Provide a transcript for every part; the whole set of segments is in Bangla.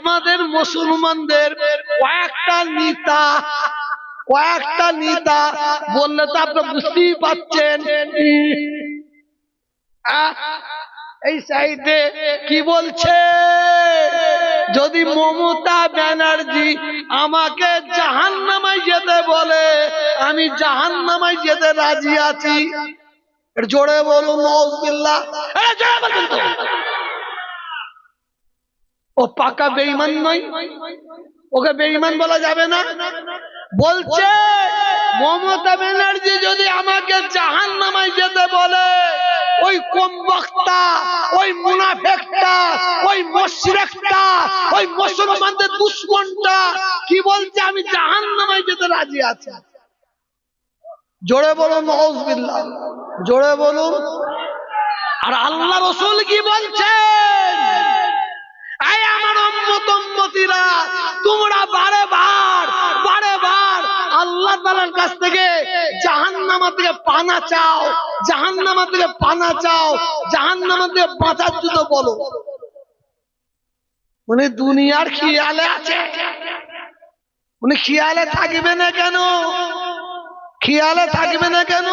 আমাদের মুসলমানদের কয়েকটা নেতা বললে তো আপনি বুঝতেই পাচ্ছেন। এই সাইডে কি বলছে, যদি মমতা ব্যানার্জি আমাকে জাহান্নামায় যেতে বলে আমি জাহান্নামায় যেতে রাজি আছি। জোরে বলুন নাউজুবিল্লাহ। ও পাকা বেঈমান নয়, ওকে বেঈমান বলা যাবে না। বলছে মমতা ব্যানার্জি যদি আমাকে জাহান্নামায় যেতে বলে, ওই কমবক্তা, ওই মুনাফিকটা, ওই মুশরিকটা, ওই মুসলমানদের দুশমনটা কি বলছে, আমি জাহান্নামায় যেতে রাজি আছি। জোরে বলুন নাউজুবিল্লাহ, জোরে বলুন। আর আল্লাহ রাসূল কি বলছেন, এই আমার উম্মত উম্মতিরা, তোমরা বারে বার আল্লাহ তাআলার কাছ থেকে জাহান্নাম থেকে পানা চাও, জাহান্নাম থেকে পানা চাও, জাহান্নাম থেকে বাঁচার জন্য বলো। উনি দুনিয়ার খেয়ালে আছে, উনি খেয়ালে থাকবে না কেন? খেয়ালে থাকবে না কেন?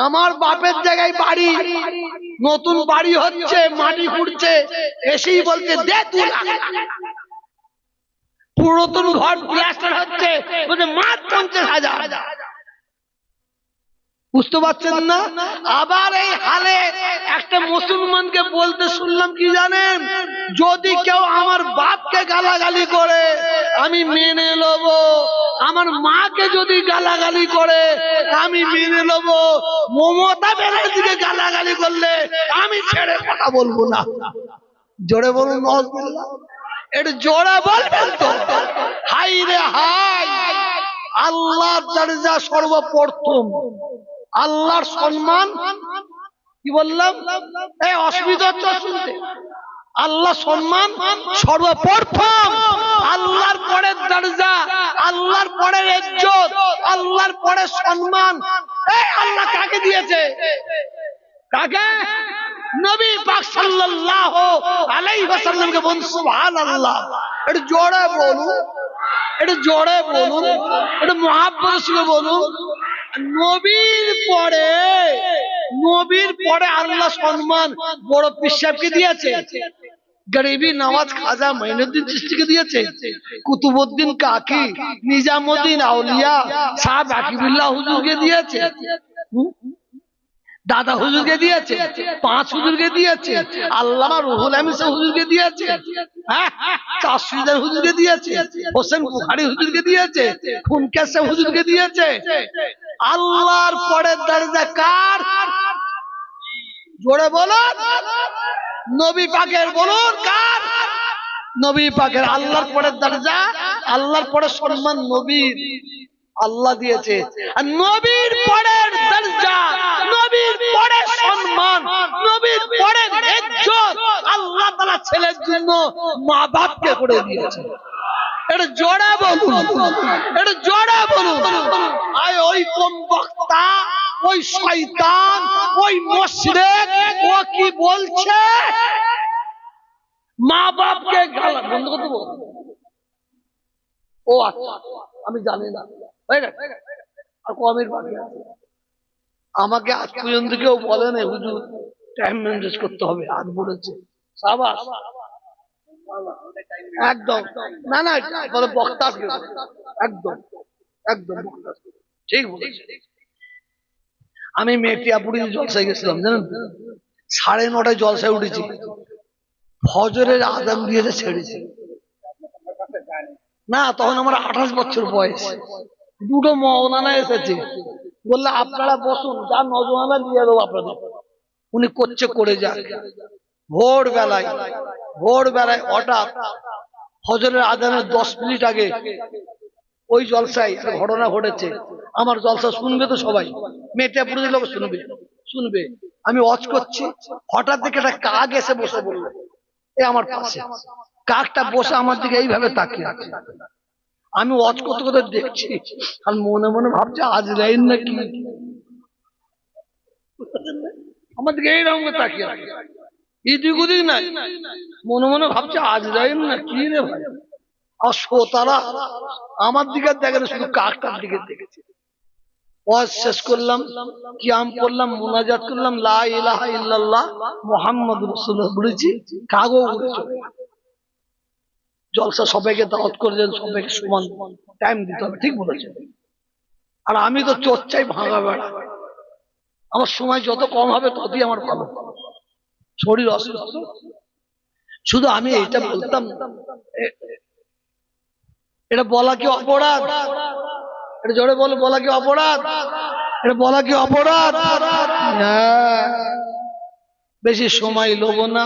আমার বাপের জায়গায় বাড়ি, নতুন বাড়ি হচ্ছে, মাটি খুঁড়ছে, এসেই বলছে দে 2 লাখ। পুরাতন ঘর প্লাস্টার হচ্ছে, বলছে মাত্র 50,000। বুঝতে পারছেন না? আবার এই হালে একটা মুসলমানকে বলতে শুনলাম কি জানেন, যদি কেউ আমার বাপকে গালাগালি করে আমি মেনে নেব, আমার মাকে যদি গালাগালি করে আমি মেনে নেব, মমতা ব্যানার্জিকে গালাগালি করলে আমি ছেড়ে কথা বলবো না। জোরে বলুন নাউজুবিল্লাহ, এটা জোরে বলবেন তো। হাই রে হাই, আল্লাহর দরজা সর্বপ্রথম, আল্লাহর সম্মান। কি বললাম? এই অসুবিধা হচ্ছে শুনতে। আল্লাহ সম্মান সর্বপ্রথম, আল্লাহর পরে দরজা, আল্লাহর পরে ইজ্জত, আল্লাহর পরে সম্মান। এই আল্লাহ কাকে দিয়েছে? কাকে? নবী পাক সাল্লাল্লাহু আলাইহি ওয়াসাল্লামকে বলুন সুবহানাল্লাহ। এটা জোরে বলুন, এটা জোরে বলুন, এটা মুহাব্বতের সঙ্গে বলুন। নবীর পরে আল্লাহ সম্মান বড় পীর সাহেবকে দিয়েছে, গরিবি নওয়াজ খাজা মাইনুদ্দিন চিশতিকে দিয়েছে, কুতুবউদ্দিন কাকি, নিজামউদ্দিন আউলিয়া সাহেব আকিবুল্লাহ হুজুরকে দিয়েছে, দাদা হুজুরকে দিয়েছে, 5 হুজুরকে দিয়েছে, আল্লামা রুহুল আমিন হুজুরকে দিয়েছে, চাষিদার হুজুরকে দিয়েছে, হোসেন বুখারী হুজুরকে দিয়েছে, খুনকেশে হুজুরকে দিয়েছে। আল্লাহর পরে দরজা কার? জোরে বলুন, নবী পাকের। বলুন কার? নবী পাকের। আল্লাহর পরে দরজা, আল্লাহর পরে সম্মান নবীর, আল্লাহ দিয়েছে। আর নবীর পরে দরজা, নবীর পরে সম্মান, নবীর পরে ইজ্জত আল্লাহ তাআলা ছেলের জন্য মা বাপকে করে দিয়েছে। এটা জোরে বলুন, এটা জোরে বলুন। আয় ওই কমবক্তা, ওই শয়তান, ওই মুশরিক, ও কি বলছে? মা বাপকে গালা বন্ধ করতে বল। ও আচ্ছা, আমি জানি না, হয়ে গেছে। আর কমের বাকি আছে। আমাকে আজ পর্যন্ত কেউ বলে না হুজুর টাইম ম্যানেজ করতে হবে, আজ বলেছে। সাবাস, একদম। না না, বলে বক্তা একদম একদম ঠিক বলেছে। আমি মেটিয়াপুরি জলসায় গেছিলাম, জানেন, 9:30 জলসায় উঠেছি, ফজরের আযান দিয়েছে ছেড়েছি। না, তখন আমার 28 বছর বয়স। 2টো মাওলানা এসেছে, বললে আপনারা বসুন, যা নজওয়ানা দিয়ে দেবো আপনাদের। উনি করছে করে যাক। ভোরবেলায় হঠাৎ ফজরের আযানের 10 মিনিট আগে ওই জলসায় ঘটনা ঘটেছে। আমার জলসা শুনবে তো সবাই, মেটিয়াপুরের লোক শুনবে। আমি ওয়াজ করছি, হঠাৎ দেখে একটা কাক এসে বসে বলল এই আমার পাশে। কাকটা বসে আমার দিকে এইভাবে তাকিয়ে আছে। আমি ওয়াজ করতে করতে দেখছি, আর মনে মনে ভাবছি আজরাইল নাকি। আমার দিকে এইরকম তাকিয়ে আছে। ইদিক উদিক নাই, মনে মনে ভাবছে আজরাইল না কি রে ভাই। আর শ্রোতারা আমার দিকে দেখে না, শুধু কাকটার দিকে দেখেছে। ওয়াজ শেষ করলাম, কিয়াম করলাম, মুনাজাত করলাম, লা ইলাহা ইল্লাল্লাহ মুহাম্মাদুর রাসূলুল্লাহ বলেছি, কাগও উড়ে চলে গেল। জলসা সবাইকে দাওয়াত করলেন, সবাইকে সমান টাইম দিতে হবে, ঠিক বলেছেন। আর আমি তো চর্চাই ভাঙা বেড়া, আমার সময় যত কম হবে ততই আমার ভালো, শরীর অসুস্থ। শুধু আমি এটা বলতাম, এটা বলা কি অপরাধ? এটা জোরে বলে, বলা কি অপরাধ? এটা বলা কি অপরাধ? হ্যাঁ, বেশি সময় লব না।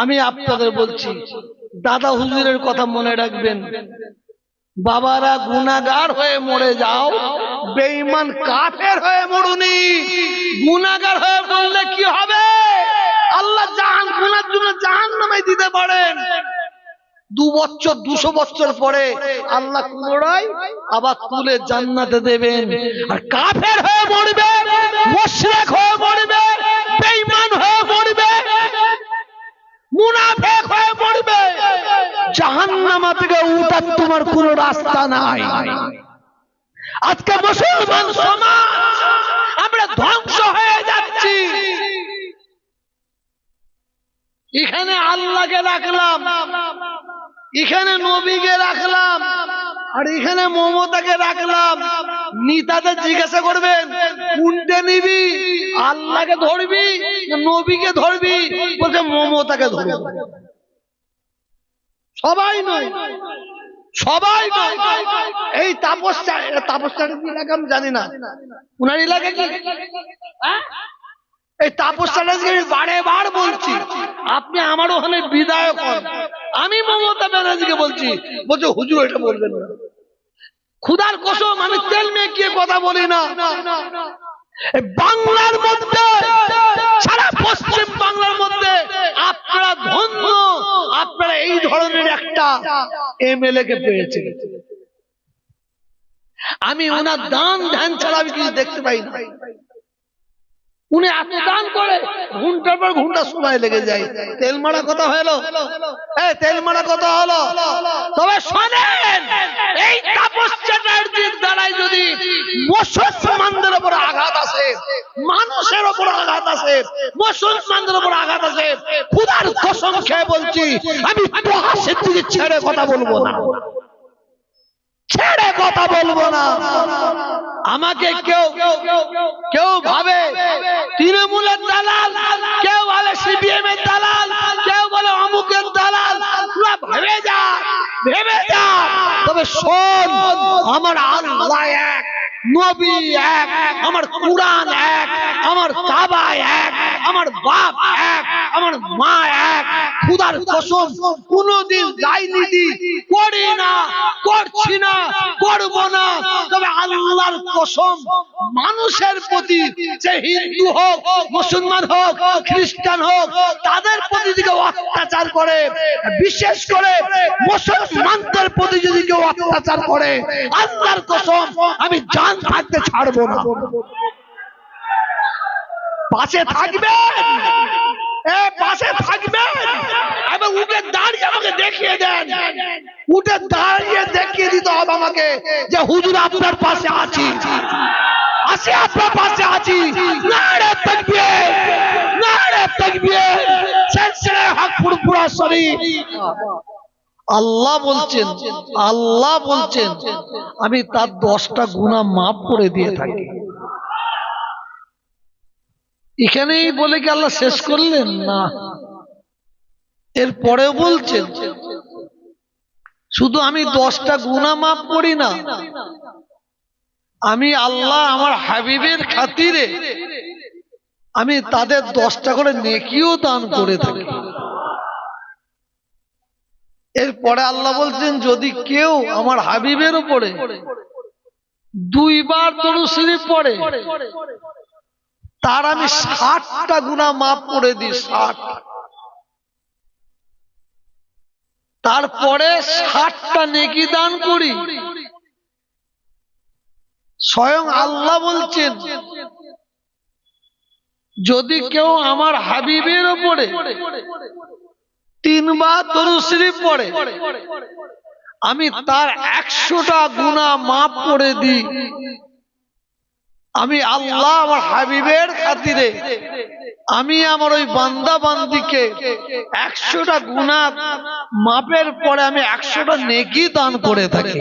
আমি আপনাদের বলছি, দাদা হুজুরের কথা মনে রাখবেন। বাবারা গুনাহগার হয়ে মরে যাও, বেঈমান কাফের হয়ে মরুনি। গুনাহগার হয়ে মরলে কি হবে? আল্লাহ গুনার জন্য জাহান্নামে দিতে পারেন। 2 বছর 200 বছর পরে আল্লাহ পুনরায় আবার তুলে জান্নাতে দেবেন। আর কাফের হয়ে মরবে, মুশরিক হয়ে মরবে, বেঈমান হয়ে মরবে, মুনাফিক হয়ে মরবে, জাহান্নাম থেকে উঠার তোমার কোনো রাস্তা নাই। আজকে মুসলমান সমাজ আমরা ধ্বংস হয়ে যাচ্ছি। এখানে আল্লাহকে রাখলাম, এখানে নবীকে রাখলাম, আর এখানে মমতাকে রাখলাম। নিতাতে জিজ্ঞাসা করবেন কোনটা নিবি, আল্লাহকে ধরবি না নবীকে ধরবি? বলছে মমতাকে ধরবি। সবাই নয়, সবাই নয়। এই তাপসটা এলাকা আমি জানি না, উনার এলাকা কি? এই তাপসটা বারে বার বলছি, আপনি আমার ওখানে বিধায়ক হন, আমি মমতা ব্যানার্জিকে বলছি, বলছে হুজুর এটা বলবেন না। খুদার কসম আমি তেল মেখে কথা বলি না। বাংলার মধ্যে, সারা পশ্চিম বাংলার মধ্যে আপনারা ধন্য, আপনারা এই ধরনের একটা এমএলএ কে পেয়েছেন। আমি ওনার দান ধ্যান ছাড়া আমি কিছু দেখতে পাই না। উনি এত দান করে, ঘন্টার পর ঘন্টা সময় লেগে যায়। তেল মারা কথা হলো, তেল মারা কথা হলো। তবে শোনেন, এই তাপস চ্যাটার্জির দ্বারাই যদি মুসলমানদের উপর আঘাত আসে, মানুষের উপর আঘাত আসে, মুসলমানদের উপর আঘাত আসে, খুদার কসম খেয়ে বলছি আমি তোহা সিদ্দিকী ছেড়ে কথা বলবো না, ছেড়ে কথা বলবো না। আমাকে কেউ ভাবে তৃণমূলের দালাল, কেউ বলে সিপিএম এর দালাল, কেউ বলে অমুকের দালাল। ভেবে যা, ভেবে যা। তবে শোন, আমার আল্লাহ এক, নবী এক, আমার কুরআন এক, আমার কাবা এক, আমার বাপ এক, আমার মা এক। খুদার কসম কোনদিন রাজনীতি করি না, করছি না, করব না। তবে আল্লাহর কসম মানুষের প্রতি, যে হিন্দু হোক, মুসলমান হোক, খ্রিস্টান হোক, তাদের প্রতি যদি অত্যাচার করে, বিশেষ করে মুসলমানদের প্রতি যদি কেউ অত্যাচার করে, আল্লাহর কসম আমি জান থাকতে ছাড়বো না। পাশে থাকবেন, পাশে থাকবেন। এবার উঠে দাঁড়িয়ে আমাকে দেখিয়ে দেন, উঠে দাঁড়িয়ে দেখিয়ে দিতে হবে আমাকে যে হুজুর আপনার পাশে আছি, আসি আপনার পাশে আছি। নারে তাকবীর, নারে তাকবীর, সিলসিলা হক ফুরফুরা শরীফ। আল্লাহ বলছেন, আল্লাহ বলছেন আমি তার 10টা গুনাহ মাফ করে দিয়ে থাকি। এখানেই বলে কি আল্লাহ শেষ করলেন? না, এর পরেও বলছেন শুধু আমি 10টা গুনাহ মাফ করি না, আমি আল্লাহ আমার হাবিবের খাতিরে আমি তাদের 10টা করে নেকিও দান করে থাকি। এরপরে আল্লাহ বলছেন যদি কেউ আমার হাবিবের উপরে 2 বার দরুদ শরীফ পড়ে, তার আমি 60টা গুনাহ মাফ করে দিই। 60। তারপরে 60টা নেকি দান করি। স্বয়ং আল্লাহ বলছেন যদি কেউ আমার হাবিবের উপরে 3 বার দরুদ শরীফ পড়ে, আমি তার 100টা গুনাহ মাফ করে দিই। আমি আল্লাহ আমার হাবিবের খাতিরে আমি আমার ওই বান্দা বান্দিকে 100টা গুনাহ মাপের পরে আমি 100টা নেকি দান করে থাকি।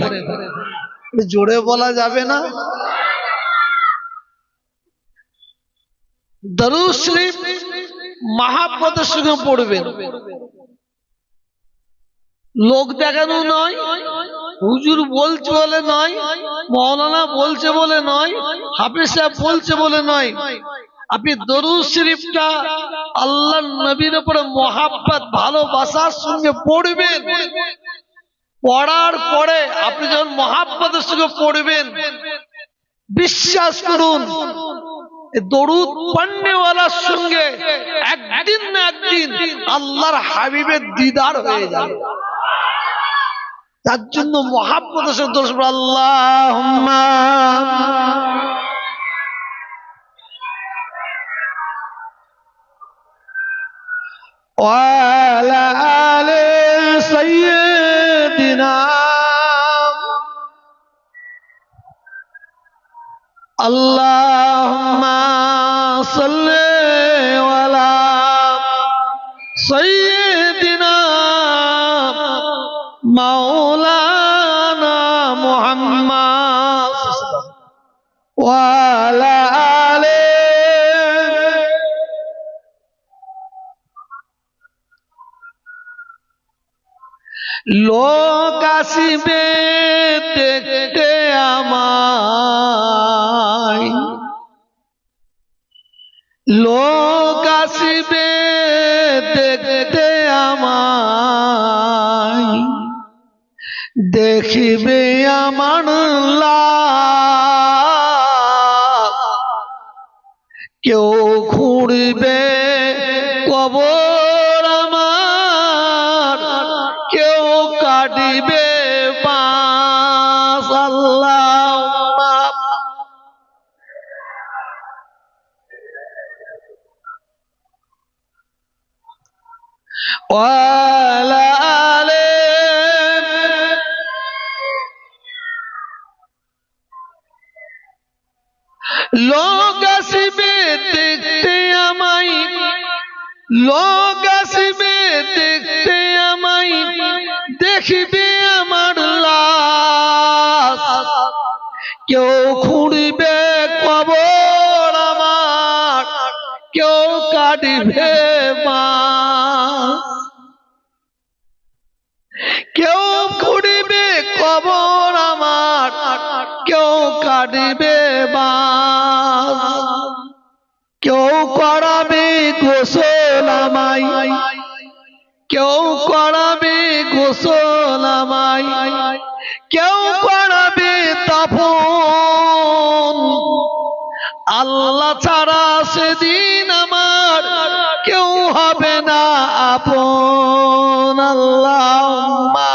জোরে বলা যাবে না? দরুদ শরীফ মহাব্বতের সঙ্গে পড়বেন, লোক দেখানো নয়, হুজুর বলছে বলে নয়, মৌলানা বলছে বলে নয়, হাফেজ সাহেব বলছে বলে নয়। আপনি দরুদ শরীফটা আল্লাহর নবীর উপরে মহাব্বত ভালোবাসার সঙ্গে পড়বেন। পড়ার পরে আপনি যখন মহাব্বতের সঙ্গে পড়বেন, বিশ্বাস করুন দরুদ পড়নেওয়ালার সঙ্গে একদিন না একদিন আল্লাহর হাবিবের দিদার হয়ে যাবে। তার জন্য মহাব্বতের সঙ্গে দরুদ পড়ুন। আল্লাহুম্মা ওয়া আলা আলি সাইয়্যিদিনা আল্লাহুম্মা সাল্লি আলা সাইয়্যিদিনা মাওলানা মুহাম্মদ ওয়া আলা আলি। লোক আসিবে দেখতে আমায়, লোক আসিবে দেখতে আমায়, দেখিবে আমার লাশ, কেউ খুঁড়বে কবর আমার, কেউ কাটিবে বাঁশ। আল্লাহুম্মা ওয়া আলা আলি। লোক আসিবে দেখতে আমায়, লোক আসিবে দেখতে আমায়, দেখিবে আমার লাশ, কেউ খুঁড়িবে কবর আমার, কেউ কাটিবে বাঁশ, কেউ খুঁড়িবে কবর আমার, কেউ কাটিবে বাঁশ, কেউ করাবে গোসল আমায়, কেউ করাবে গোসল আমায়, কেউ করাবে দাফন। আল্লাহ ছাড়া সেদিন আমার কেউ হবে না আপন। আল্লাহুম্মা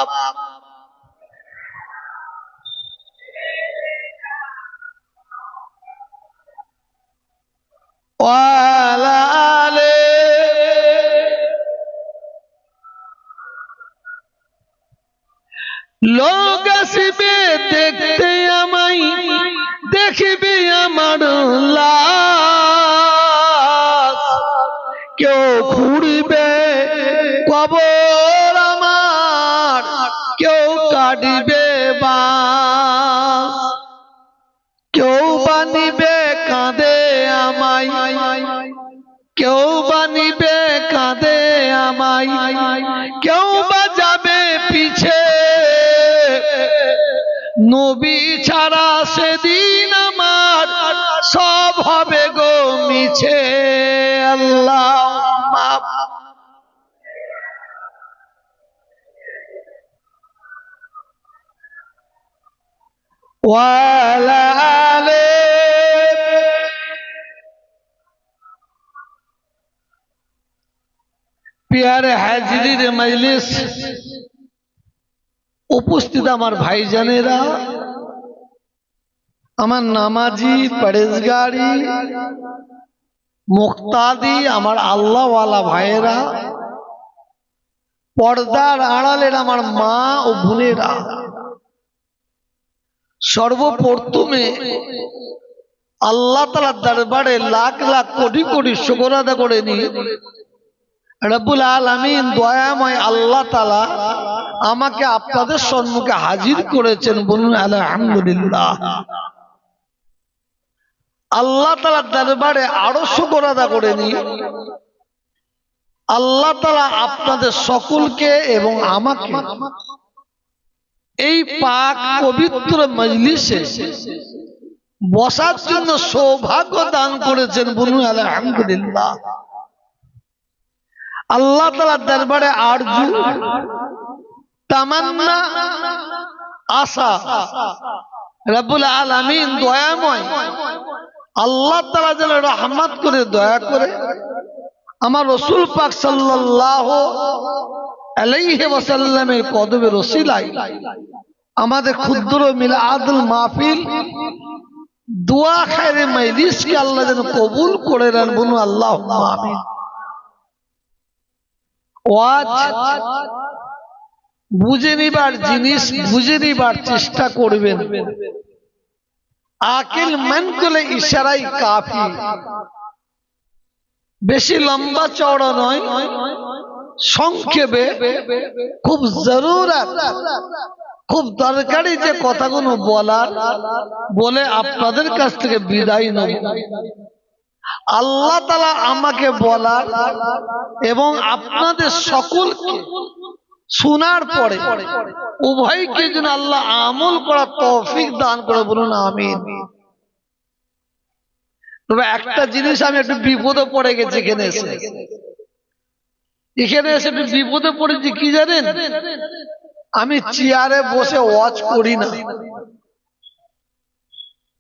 ওয়া আলা আলি। লোক আসিবে দেখতে আমায়, দেখিবে আমার লাশ, কেউ খুঁড়িবে কবর আমার, কেউ কাটিবে বাঁশ, কেউ বানিবে কাঁদে আমায়, কেউ বানিবে কাঁদে আমায়, কেউ বাজাবে পিছে, নবী ছাড়া সেদিন আমার সব হবে গো মিছে। আল্লাহুম্মা ওয়া আলা আলি। প্যারে হাজিরির মজলিস উপস্থিত আমার ভাইজানেরা, আমার নামাজি পরেজগারি মুক্তাদি আমার আল্লাহওয়ালা ভাইয়েরা, পর্দার আড়ালের আমার মা ও বোনেরা, সর্বপ্রথমে আল্লাহ তাআলার দরবারে লাখ লাখ কোটি কোটি শুকর আদা করে নি রব্বুল আলামিন দয়াময় আল্লাহ তাআলা আমাকে আপনাদের সম্মুখে হাজির করেছেন। বলুন আলহামদুলিল্লাহ। আল্লাহ তাআলার দরবারে আরো শুকর আদা করে নি আল্লাহ তাআলা আপনাদের সকলকে এবং আমাকে এই পাক পবিত্র মজলিসে বসার জন্য সৌভাগ্য দান করেছেন। বলুন আলহামদুলিল্লাহ। আল্লাহ তাআলার দরবারে আরজু, তামান্না, আশা রব্বুল আলামিন দয়াময় আল্লাহ তাআলা যেন রহমত করে দয়া করে আমার রাসূল পাক সাল্লাল্লাহু আলাইহি ওয়াসাল্লামের কদমের ওসিলায় আমাদের ক্ষুদ্র মিলাদুল মাহফিল দোয়া খায়রে মজলিসকে আল্লাহ যেন কবুল করে নেন। বলুন আল্লাহুম্মা আমিন। ওয়াজ বুঝে নিবার জিনিস বুঝে নিবার চেষ্টা করবেন। আকিল মান করলে ইশারাই কাফি। বেশি লম্বা চওড়া নয়, সংক্ষেপে খুব জরুরত, খুব দরকারি যে কথাগুলো বলার বলে আপনাদের কাছ থেকে বিদায় নেব। আল্লাহ তাআলা আমাকে বলার এবং আপনাদের সকলকে শোনার পরে উভয়কে যেন আল্লাহ আমল করার তৌফিক দান করে। বলুন আমিন। তবে একটা জিনিস আমি একটু বিপদে পড়ে গেছি এখানে এসে একটু বিপদে পড়েছি। কি জানেন, আমি চেয়ারে বসে ওয়াজ করি না।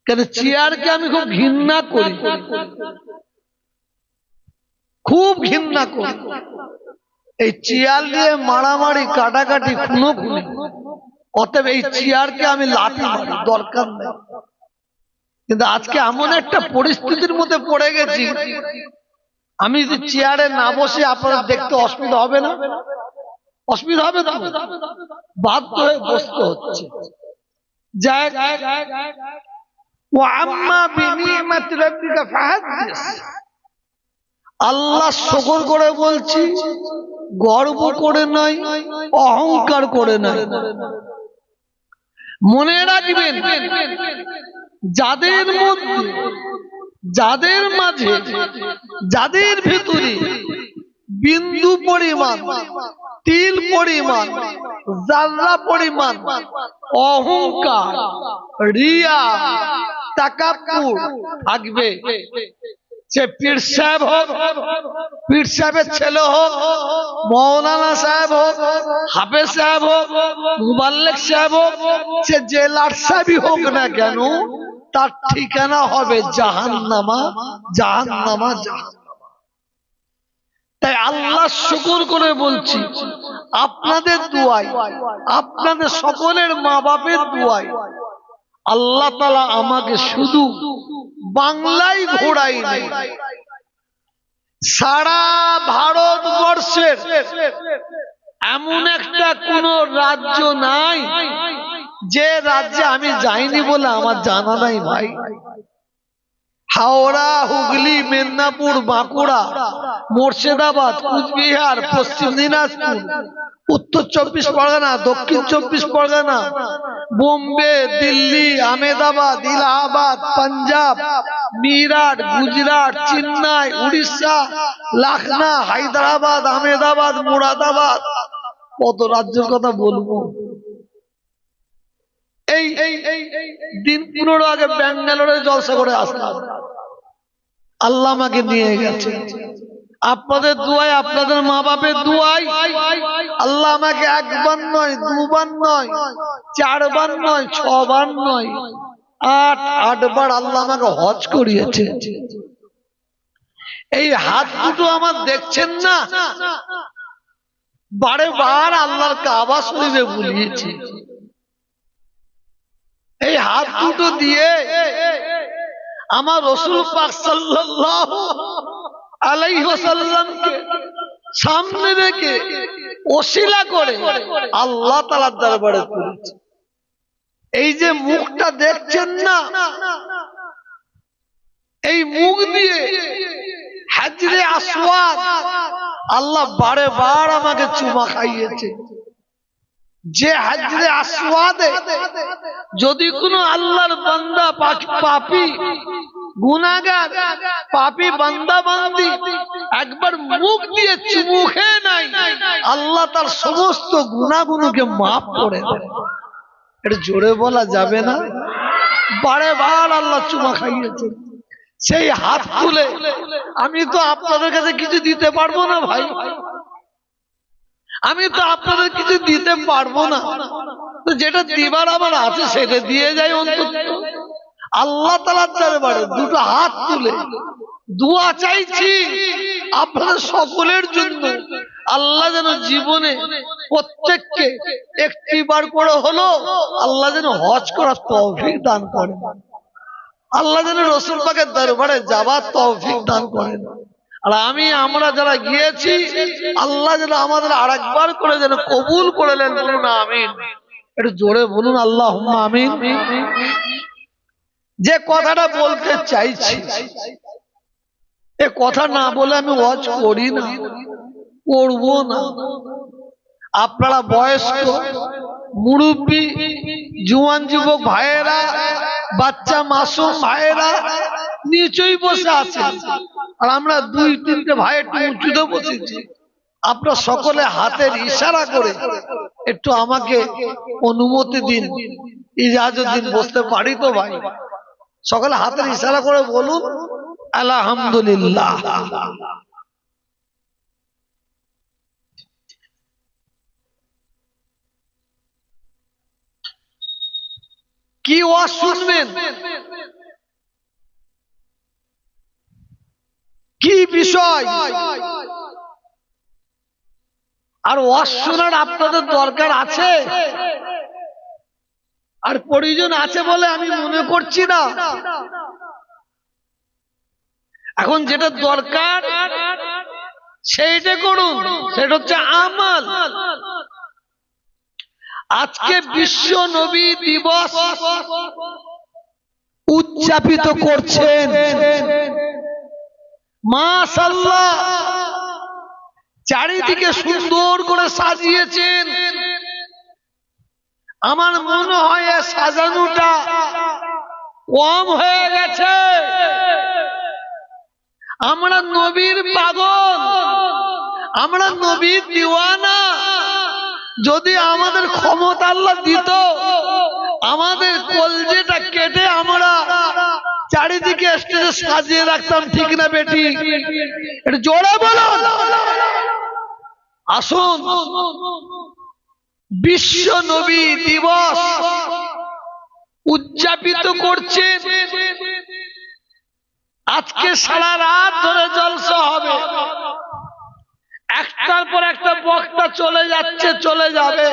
কেন? চেয়ারকে আমি খুব ঘৃণা করি, খুব ঘৃণা করি। এই চেয়ার নিয়ে মারামারি, কাটাকাটি, খুনোখুনি, অতএব এই চেয়ারকে আমি লাথি মারি, দরকার নেই। কিন্তু আজকে এমন একটা পরিস্থিতির মধ্যে পড়ে গেছি, আমি যদি চেয়ারে না বসে আপনারা দেখতে অসুবিধা হবে না? অসুবিধা হবে না, বাধ্য হয়ে বসতে হচ্ছে। আল্লাহ শুকর করে বলছি, গর্ব করে নয়, অহংকার করে নয়। মনে রাখবেন, যাদের মধ্যে, যাদের মাঝে, যাদের ভিতরে বিন্দু পরিমাণ, তিল পরিমাণ, জাররা পরিমাণ অহংকার, রিয়া, তাকাব্বুর থাকবে, সে পীর সাহেব হোক, পীর সাহেবের ছেলে হোক, মৌলানা সাহেব হোক, হাফেজ সাহেব হোক, মুবাল্লিগ সাহেব হোক, সে জেলার সাহেবই হোক না কেন, তার ঠিকানা হবে জাহান্নামা, জাহান্নামা, জাহান্নামা। তাই আল্লাহ শুকর করে বলছি, আপনাদের দুয়ায়, আপনাদের সকলের মা বাপের দুয়ায় আল্লাহ তাআলা আমাকে শুধু বাংলায় ঘোরাই নেই, সারা ভারতবর্ষের এমন একটা কোন রাজ্য নাই যে রাজ্যে আমি যাইনি বলে আমার জানা নাই ভাই। হাওড়া, হুগলি, মেদিনীপুর, বাঁকুড়া, মুর্শিদাবাদ, কুচবিহার, পশ্চিম দিনাজপুর, উত্তর 24 পরগনা, দক্ষিণ 24 পরগনা, বোম্বে, দিল্লি, আহমেদাবাদ, ইলাহাবাদ, পাঞ্জাব, মিরাট, গুজরাট, চেন্নাই, উড়িষ্যা, লখনউ, হায়দ্রাবাদ, আহমেদাবাদ, মুরাদাবাদ, কত রাজ্যের কথা বলবো। এই দিন 15 আগে ব্যাঙ্গালোরে জলসা করে আসলাম, আল্লাহ আমাকে নিয়ে গেছে। আপনাদের দুয়ায়, আপনাদের মা বাপের দুয়ায় আল্লাহ আমাকে একবার নয়, দুবার নয়, 4 বার নয়, 6 বার নয়, 8 বার আল্লাহ আমাকে হজ করিয়েছে। এই হাত দুটো আমার দেখছেন না, বারে বার আল্লাহর কাবা শরীফে বুলিয়েছে। এই হাত দুটো দিয়ে আমার রাসূল পাক সাল্লাল্লাহু আলাইহি ওয়াসাল্লামকে সামনে রেখে ওসিলা করে আল্লাহ তাআলার দরবারে তুলেছে। এই যে মুখটা দেখছেন না, এই মুখ দিয়ে হাজরে আসওয়াদ আল্লাহ বারে বার আমাকে চুমা খাইয়েছে। যে হাজরে আসওয়াদে যদি কোনো আল্লাহর বান্দা পাপী গুনাহগার পাপী বান্দা বান্দি একবার মুখ দিয়ে চুমু খেয়ে নাই, আল্লাহ তার সমস্ত গুনাহগুলোকে মাফ করে দেন। এটা জোরে বলা যাবে না? বারে বার আল্লাহ চুমা খাইয়েছে। সেই হাত তুলে আমি তো আপনাদের কাছে কিছু দিতে পারবো না ভাই, আমি তো আপনাদের কিছু দিতে পারবো না, তো যেটা দিবার আমার আছে সেটা দিয়ে যাই। অন্তত আল্লাহ তাআলার দরবারে দুটো হাত তুলে দোয়া চাইছি আপনাদের সকলের জন্য। আল্লাহ যেন জীবনে প্রত্যেককে একটিবার করে হলো আল্লাহ যেন হজ করার তৌফিক দান করেন, আল্লাহ যেন রাসূল পাকের দরবারে যাবার তৌফিক দান করেন। আর আমরা যারা গিয়েছি আল্লাহ যেন আমাদের আরেকবার করে যেন কবুল করে নেন। বলুন আমিন। একটু জোরে বলুন আল্লাহুম্মা আমিন। যে কথাটা বলতে চাইছি এ কথা না বলে আমি ওয়াজ করি না, করব না। আপনারা বয়স্ক মুরব্বী জওয়ান যুবক ভাইয়েরা বাচ্চা মাসুম ভাইয়েরা নিচেই বসে আছেন, আর আমরা দুই তিনটে ভাই একটু উঁচুতে বসেছি। আপনারা সকলে হাতের ইশারা করে একটু আমাকে অনুমতি দিন, ইজাজত দিন, বসতে পারি তো ভাই? সকলে হাতের ইশারা করে বলুন আলহামদুলিল্লাহ। কি ওয়াজ শুনবেন, কি বিষয়, আর ওয়াজ শোনার আপনাদের দরকার আছে আর প্রয়োজন আছে বলে আমি মনে করছি না। এখন যেটা দরকার সেইটা করুন, সেটা হচ্ছে আমল। আজকে বিশ্ব নবী দিবস উদযাপিত করছেন, মাশাআল্লাহ চারিদিকে সুন্দর করে সাজিয়েছেন। আমার মনে হয় সাজানোটা কম হয়ে গেছে। আমরা নবীর পাগল, আমরা নবীর দিওয়ানা। যদি আমাদের ক্ষমতা আল্লাহ দিত, আমাদের কলজেটা কেটে আমরা চারিদিকে স্টেজে সাজিয়ে রাখতাম, ঠিক না বেটি? এটা জোরে বলুন। আসুন, বিশ্ব নবী দিবস উদযাপিত করছেন। আজকে সারা রাত ধরে জলসা হবে, একটার পর একটা বক্তা চলে যাচ্ছে, চলে যাবে,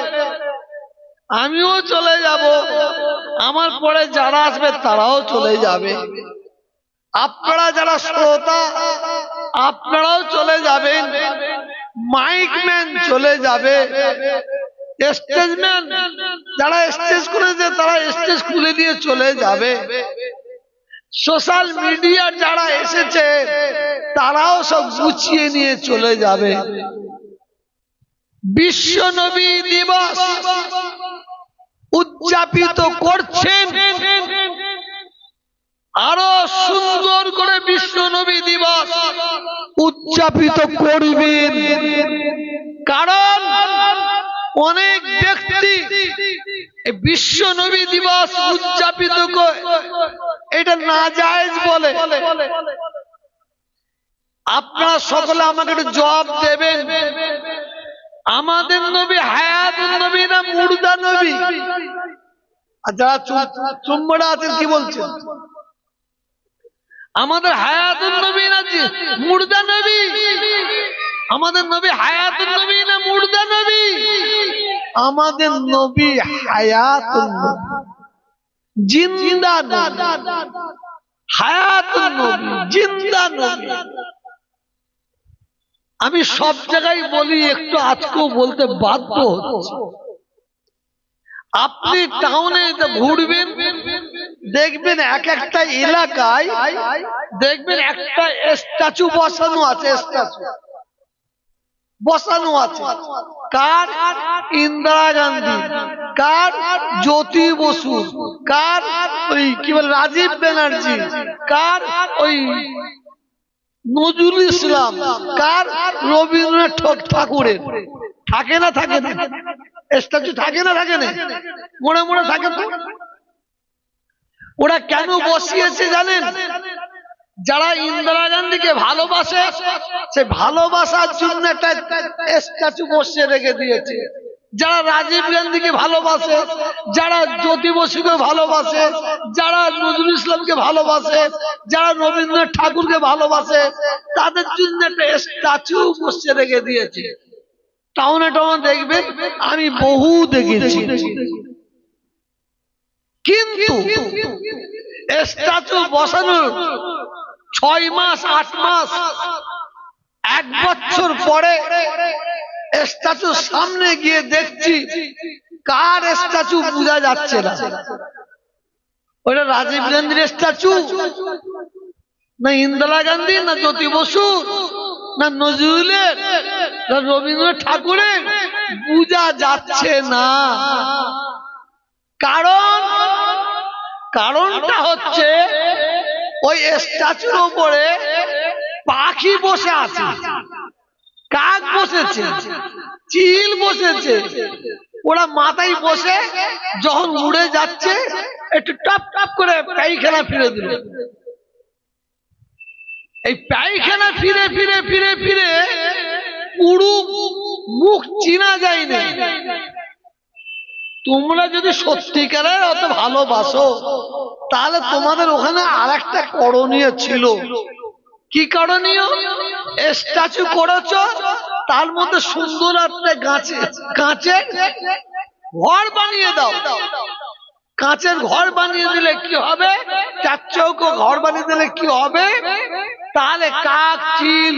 আমিও চলে যাব, আমার পরে যারা আসবে তারাও চলে যাবে। আপনারা যারা শ্রোতা আপনারাও চলে যাবেন, মাইকম্যান চলে যাবে, স্টেজম্যান যারা স্টেজ করেছে তারা স্টেজ খুলে দিয়ে চলে যাবে, সোশ্যাল মিডিয়া যারা এসেছে তারাও সব গুছিয়ে নিয়ে চলে যাবে। বিশ্ব নবী দিবস উদযাপিত করছেন, আরো সুন্দর করে বিশ্ব নবী দিবস উদযাপিত করবেন। কারণ অনেক ব্যক্তি বিশ্ব নবী দিবস উদযাপিত করে এটা নাজায়েজ বলে। আপনারা সকলে আমাকে একটু জবাব দেবেন, আমাদের নবী হায়াতুন নবী না মুর্দা নবী? আর যারা চুম্বরা আছেন কি বলছেন? আমাদের হায়াতুন নবী না মুর্দা নবী? আমাদের নবী হায়াতুন নবী না মুর্দা নবী? আমাদের নবী হায়াতুন নবী, জিন্দা নবী, হায়াতুন নবী, জিন্দা নবী। আমি সব জায়গায় বলি, একটু আজকেও বলতে বাধ্য হচ্ছি। আপনি টাউনে ঘুরবেন, দেখবেন এক একটা এলাকায় দেখবেন একটা স্ট্যাচু বসানো আছে, স্ট্যাচু বসানো আছে। কার? ইন্দিরা গান্ধী। কার? জ্যোতি বসু। কার? ওই কি বলে রাজীব ব্যানার্জি। কার? ওই নজরুল ইসলাম। কার? রবীন্দ্রনাথ ঠাকুরের। থাকে না থাকে না স্ট্যাচু? থাকে না থাকে না? মনে মনে থাকে তো। ওরা কেন বসিয়েছে জানেন? যারা ইন্দিরা গান্ধীকে ভালোবাসে, সে ভালোবাসার জন্য একটা স্ট্যাচু বসিয়ে রেখে দিয়েছে। যারা রাজীব গান্ধীকে ভালোবাসে, যারা জ্যোতি বসুকে ভালোবাসে, যারা নজরুল ইসলামকে ভালোবাসে, যারা রবীন্দ্রনাথ ঠাকুরকে ভালোবাসে, তাদের জন্য একটা স্ট্যাচু বসিয়ে রেখে দিয়েছে। টাউনে টাউনে দেখবেন, আমি বহু দেখেছি। কিন্তু স্ট্যাচু বসানোর 6 মাস 8 মাস 1 বছর পরে স্ট্যাচুর সামনে গিয়ে দেখছি কার স্ট্যাচু বোঝা যাচ্ছে না। ওটা রাজীব গান্ধীর স্ট্যাচু, না ইন্দিরা গান্ধী, না জ্যোতি বসু, না নজরুলের, না রবীন্দ্রনাথ ঠাকুরের, বোঝা যাচ্ছে না। কারণটা হচ্ছে ওই স্ট্যাচুর উপরে পাখি বসে আছে, কাক বসেছে, চিল বসেছে। ওরা মাথায় বসে যখন উড়ে যাচ্ছে একটু টপ টপ করে পায়খানা ফিরে দিল। এই পায়খানা ফিরে ফিরে ফিরে ফিরে পুরো মুখ চিনা যায় না। তোমরা যদি সত্যিকারের অত ভালোবাসো, তাহলে তোমাদের ওখানে আর একটা করণীয় ছিল। কি করণীয়? স্ট্যাচু করেছ, তার মধ্যে সুন্দর একটা কাঁচের ঘর বানিয়ে দাও। কাঁচের ঘর বানিয়ে দিলে কি হবে? 4 চৌকো ঘর বানিয়ে দিলে কি হবে? তাহলে কাক, চিল,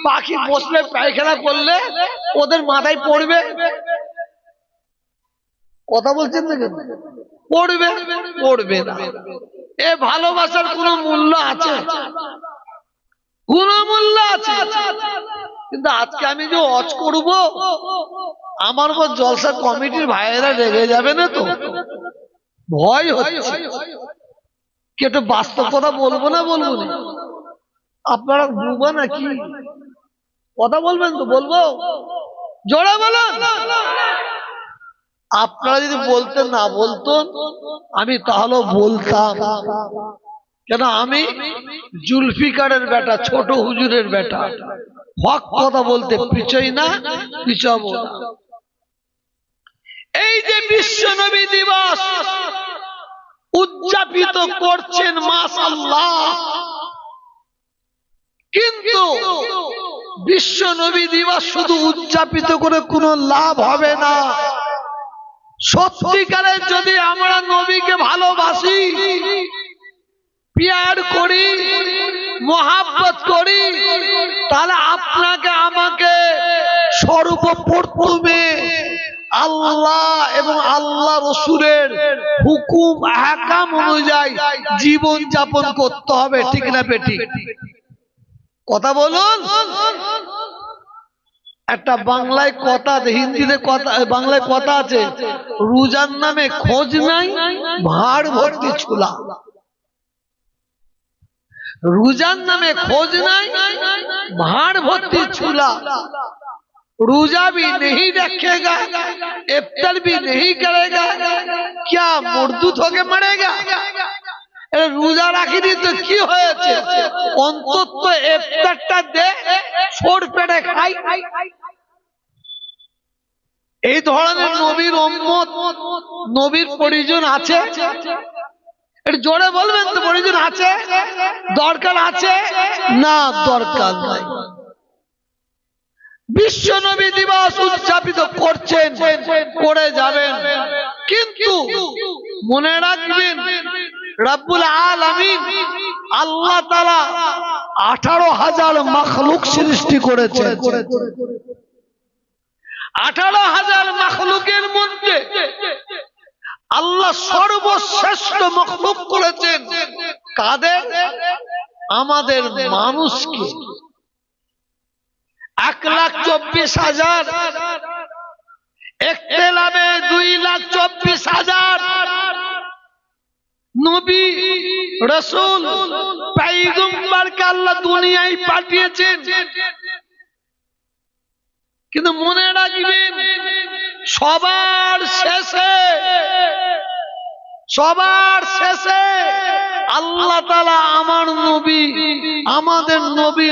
পাখি বসলে পায়খানা করলে ওদের মাথায় পড়বে। কথা বলছেন না কেন? পড়বে? পড়বে না। এ ভালোবাসার কোনো মূল্য আছে? কোনো মূল্য আছে? কিন্তু আজকে আমি যে ওয়াজ করব, আমার উপর জলসা কমিটির ভাইয়েরা রেগে যাবে না তো? ভয় হচ্ছে। কি একটু বাস্তব কথা বলবো না বলবো না? আপনারা বুঝবো নাকি? কথা বলবেন তো? বলবো? জোরে বলুন। আপনারা যদি বলতেন না বলতেন, আমি তাহলে বলতাম। কেন? আমি জুলফিকারের বেটা, ছোট হুজুরের বেটা, হক কথা বলতে পিছই না, পিছাবো না। এই যে বিশ্ব নবী দিবস উদযাপিত করছেন, মাশাআল্লাহ, কিন্তু বিশ্ব নবী দিবস শুধু উদযাপিত করে কোনো লাভ হবে না। সত্যিকারের যদি আমরা নবীকে ভালোবাসি, প্যার করি, মোহাব্বত করি, তাহলে আপনাকে আমাকে সর্বপ্রথমে আল্লাহ এবং আল্লাহ রসুলের হুকুম আহকাম অনুযায়ী জীবন যাপন করতে হবে। ঠিক না বেঠিক? কথা বলুন। একটা বাংলায় কথা, হিন্দিতে কথা, বাংলায় কথা আছে, রোজার নামে খোঁজ নাই, ভাঁড় ভর্তি ছোলা। রোজার নামে খোঁজ নাই, भाड़ भर्ती चूल्हा, रोजा भी नहीं रखेगा, इफ्तार भी नहीं करेगा, क्या मुर्दूत होके मरेगा? रोजा राखिनी तो की হয়েছে অন্তত ইফতারটা দে ছোট পেটে খাই। এই ধরনের নবীর উম্মত নবীর পরিজন আছে? একটু জোরে বলবেন তো, পরিজন আছে? দরকার আছে না? দরকার নাই। বিশ্ব নবী দিবস উদযাপিত করছেন, করে যাবেন, কিন্তু মনে রাখবেন রব্বুল আলামিন আল্লাহ তাআলা 18,000 মাখলুক সৃষ্টি করেছে। 18,000 মাখলুকের মধ্যে আল্লাহ সর্বশ্রেষ্ঠ মাখলুক করেছেন কাদের? আমাদের মানুষকে। 1,24,000, ইখতিলাফে 2,24,000 নবী রাসূল পয়গম্বরকে আল্লাহ দুনিয়ায় পাঠিয়েছেন। কিন্তু মনে রাখবেন, সবার শেষে আল্লাহ তাআলা আমার নবী, আমাদের নবী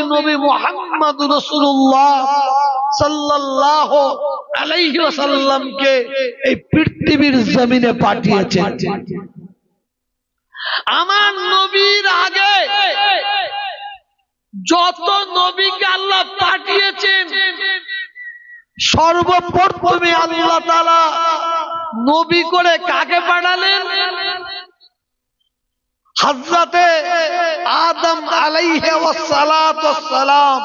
মুহাম্মদ রাসূলুল্লাহ সাল্লাল্লাহু আলাইহি ওয়াসাল্লামকে এই পৃথিবীর জমিনে পাঠিয়েছেন। আমার নবীর আগে যত নবীকে আল্লাহ পাঠিয়েছেন, সর্বপ্রথমে আল্লাহ তাআলা নবী করে কাকে পাঠালেন? হযরতে আদম আলাইহি ওয়াসসালাতু সালাম।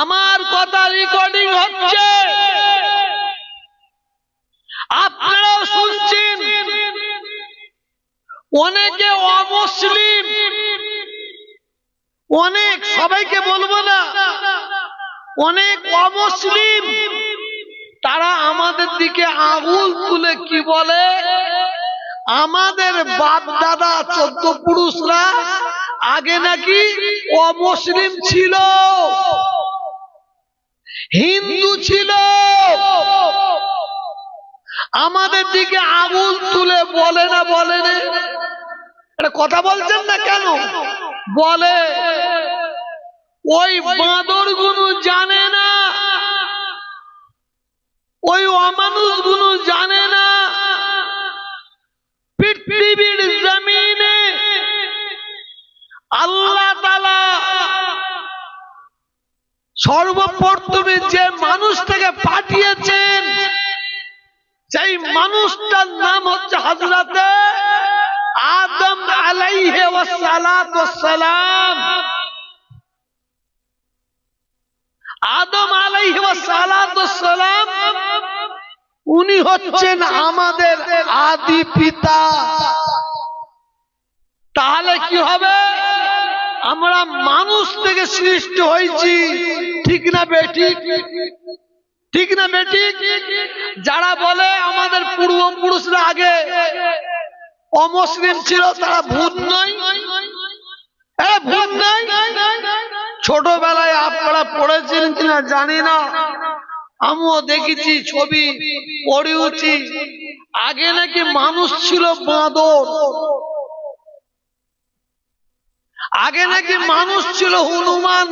আমার কথা রেকর্ডিং হচ্ছে, আপনারাও শুনছেন। অনেকে অমুসলিম, অনেক, সবাইকে বলবো না, অনেক অমুসলিম তারা আমাদের দিকে আঙুল তুলে কি বলে? আমাদের বাপ দাদা 14 পুরুষরা আগে নাকি অমুসলিম ছিল, হিন্দু ছিল। আমাদের দিকে আঙুল তুলে বলে না? এটা কথা বলছেন না কেন? বলে ওই বাঁদর গুলো জানে না, ওই অমানুষ গুলো জানে না পৃথিবীর জমিনে আল্লাহ তাআলা সর্বপ্রথমে যে মানুষটাকে পাঠিয়েছেন, সেই মানুষটার নাম হচ্ছে হযরতে আদম আলাইহি ওয়াসসালাতু সালাম। আদম আলাইহি ওয়াসসালাতু সালাম উনি হচ্ছেন আমাদের আদি পিতা। তাহলে কি হবে? আমরা মানুষ থেকে সৃষ্টি হয়েছি, ঠিক না বেঠিক? ঠিক না বেঠিক? যারা বলে আমাদের পূর্বপুরুষরা আগে অমুসলিম ছিল, তারা ভূত নয়, ভূত নয়। ছোটবেলায় আপনারা পড়েছেন কিনা জানি না, আমিও দেখেছি, ছবি পড়েওছি। আগে নাকি মানুষ ছিল বাঁদর, আগে নাকি মানুষ ছিল হনুমান,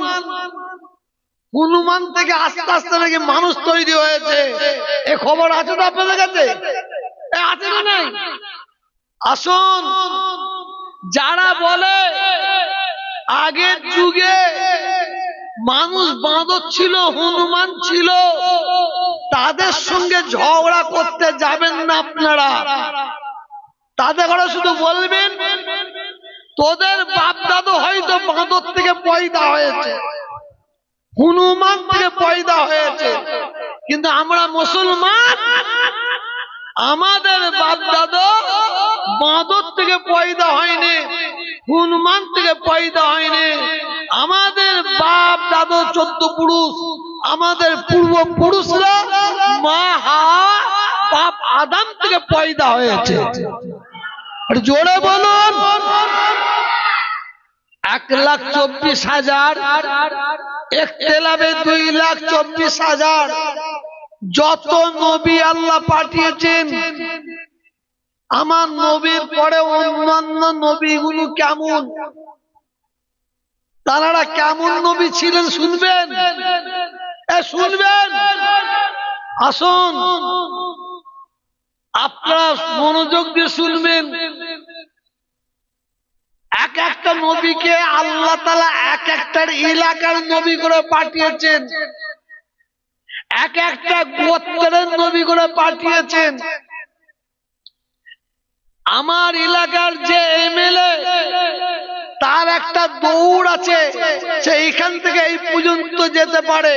হনুমান থেকে আস্তে আস্তে নাকি মানুষ তৈরি হয়েছে। এ খবর আছে তো আপনাদের কাছে? আছে না নাই? আসুন, যারা বলে আগের যুগে মানুষ বাঁদর ছিল, হনুমান ছিল, তাদের সঙ্গে ঝগড়া করতে যাবেন না আপনারা। তাদের ঘরে শুধু বলবেন তোদের বাপ দাদু হয়তো বাঁদর থেকে পয়দা হয়েছে, হনুমান থেকে পয়দা হয়েছে, কিন্তু আমরা মুসলমান, আমাদের বাপ দাদু বাঁদর থেকে পয়দা হয়নি, হনুমান থেকে পয়দা হয়নি। আমাদের বাপ দাদু 14 পুরুষ, আমাদের পূর্বপুরুষরা মা হাওয়া বাপ আদম থেকে পয়দা হয়েছে। জোরে বলুন। 1,24,000, ইখতিলাফে 2,24,000 যত নবী আল্লাহ পাঠিয়েছেন, আমার নবীর পরে অন্যান্য নবীগুলো কেমন, তারা কেমন নবী ছিলেন শুনবেন? শুনবেন। আসুন, আপনারা মনোযোগ দিয়ে শুনবেন। এক একটা নবীকে আল্লাহ তাআলা এক একটা এলাকার নবী করে পাঠিয়েছেন, এক একটা গোত্রের নবী করে পাঠিয়েছেন। আমার এলাকার যে এমএলএ তার একটা দৌড় আছে, সে এইখান থেকে এই পর্যন্ত যেতে পারে,